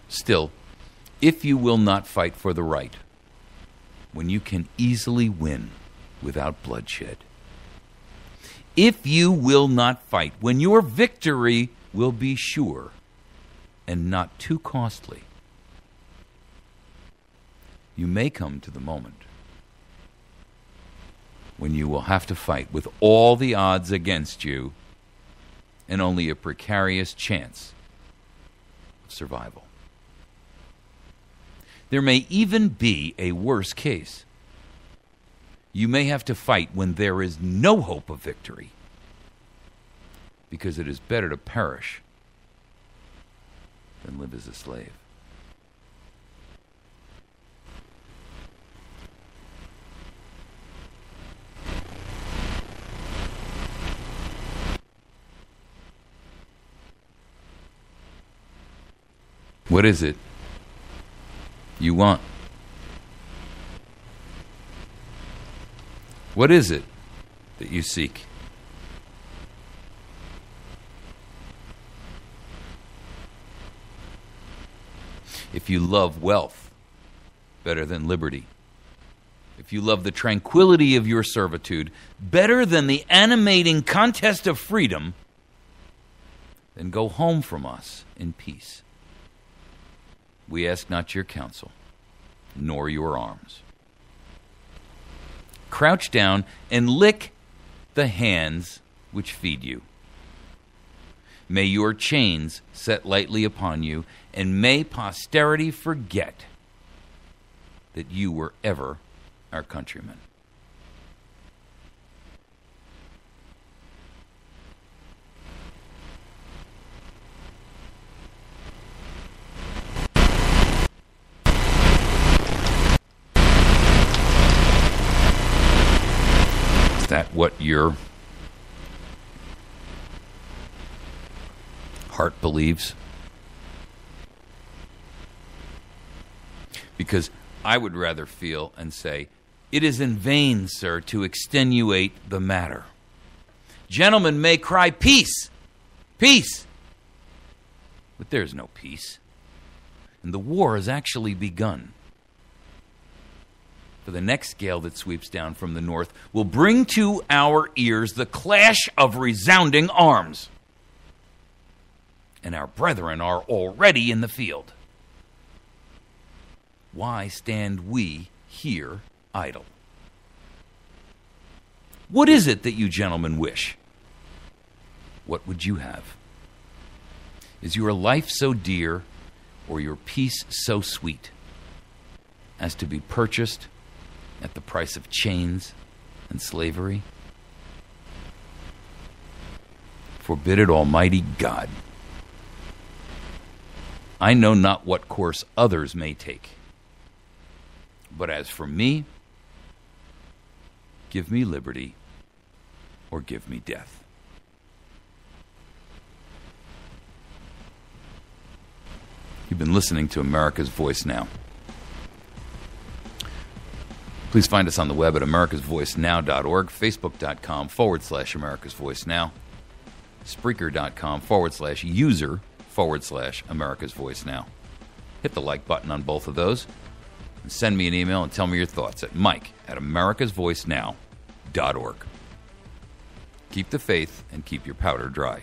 C: still, if you will not fight for the right, when you can easily win without bloodshed, if you will not fight when your victory will be sure and not too costly, you may come to the moment when you will have to fight with all the odds against you and only a precarious chance of survival. There may even be a worse case. You may have to fight when there is no hope of victory, because it is better to perish than live as a slave. What is it you want? What is it that you seek? If you love wealth better than liberty, if you love the tranquility of your servitude better than the animating contest of freedom, then go home from us in peace. We ask not your counsel, nor your arms. Crouch down and lick the hands which feed you. May your chains set lightly upon you, and may posterity forget that you were ever our countrymen. Is that what your heart believes? Because I would rather feel and say, it is in vain, sir, to extenuate the matter. Gentlemen may cry, peace, peace. But there's no peace. And the war has actually begun. For the next gale that sweeps down from the north will bring to our ears the clash of resounding arms. And our brethren are already in the field. Why stand we here idle? What is it that you gentlemen wish? What would you have? Is your life so dear, or your peace so sweet, as to be purchased at the price of chains and slavery? Forbid it, Almighty God. I know not what course others may take. But as for me, give me liberty or give me death. You've been listening to America's Voice Now. Please find us on the web at americasvoicenow.org, facebook.com/America's Voice Now, Spreaker.com/user/America's Voice Now. Hit the like button on both of those. And send me an email and tell me your thoughts at mike@americasvoicenow.org. Keep the faith and keep your powder dry.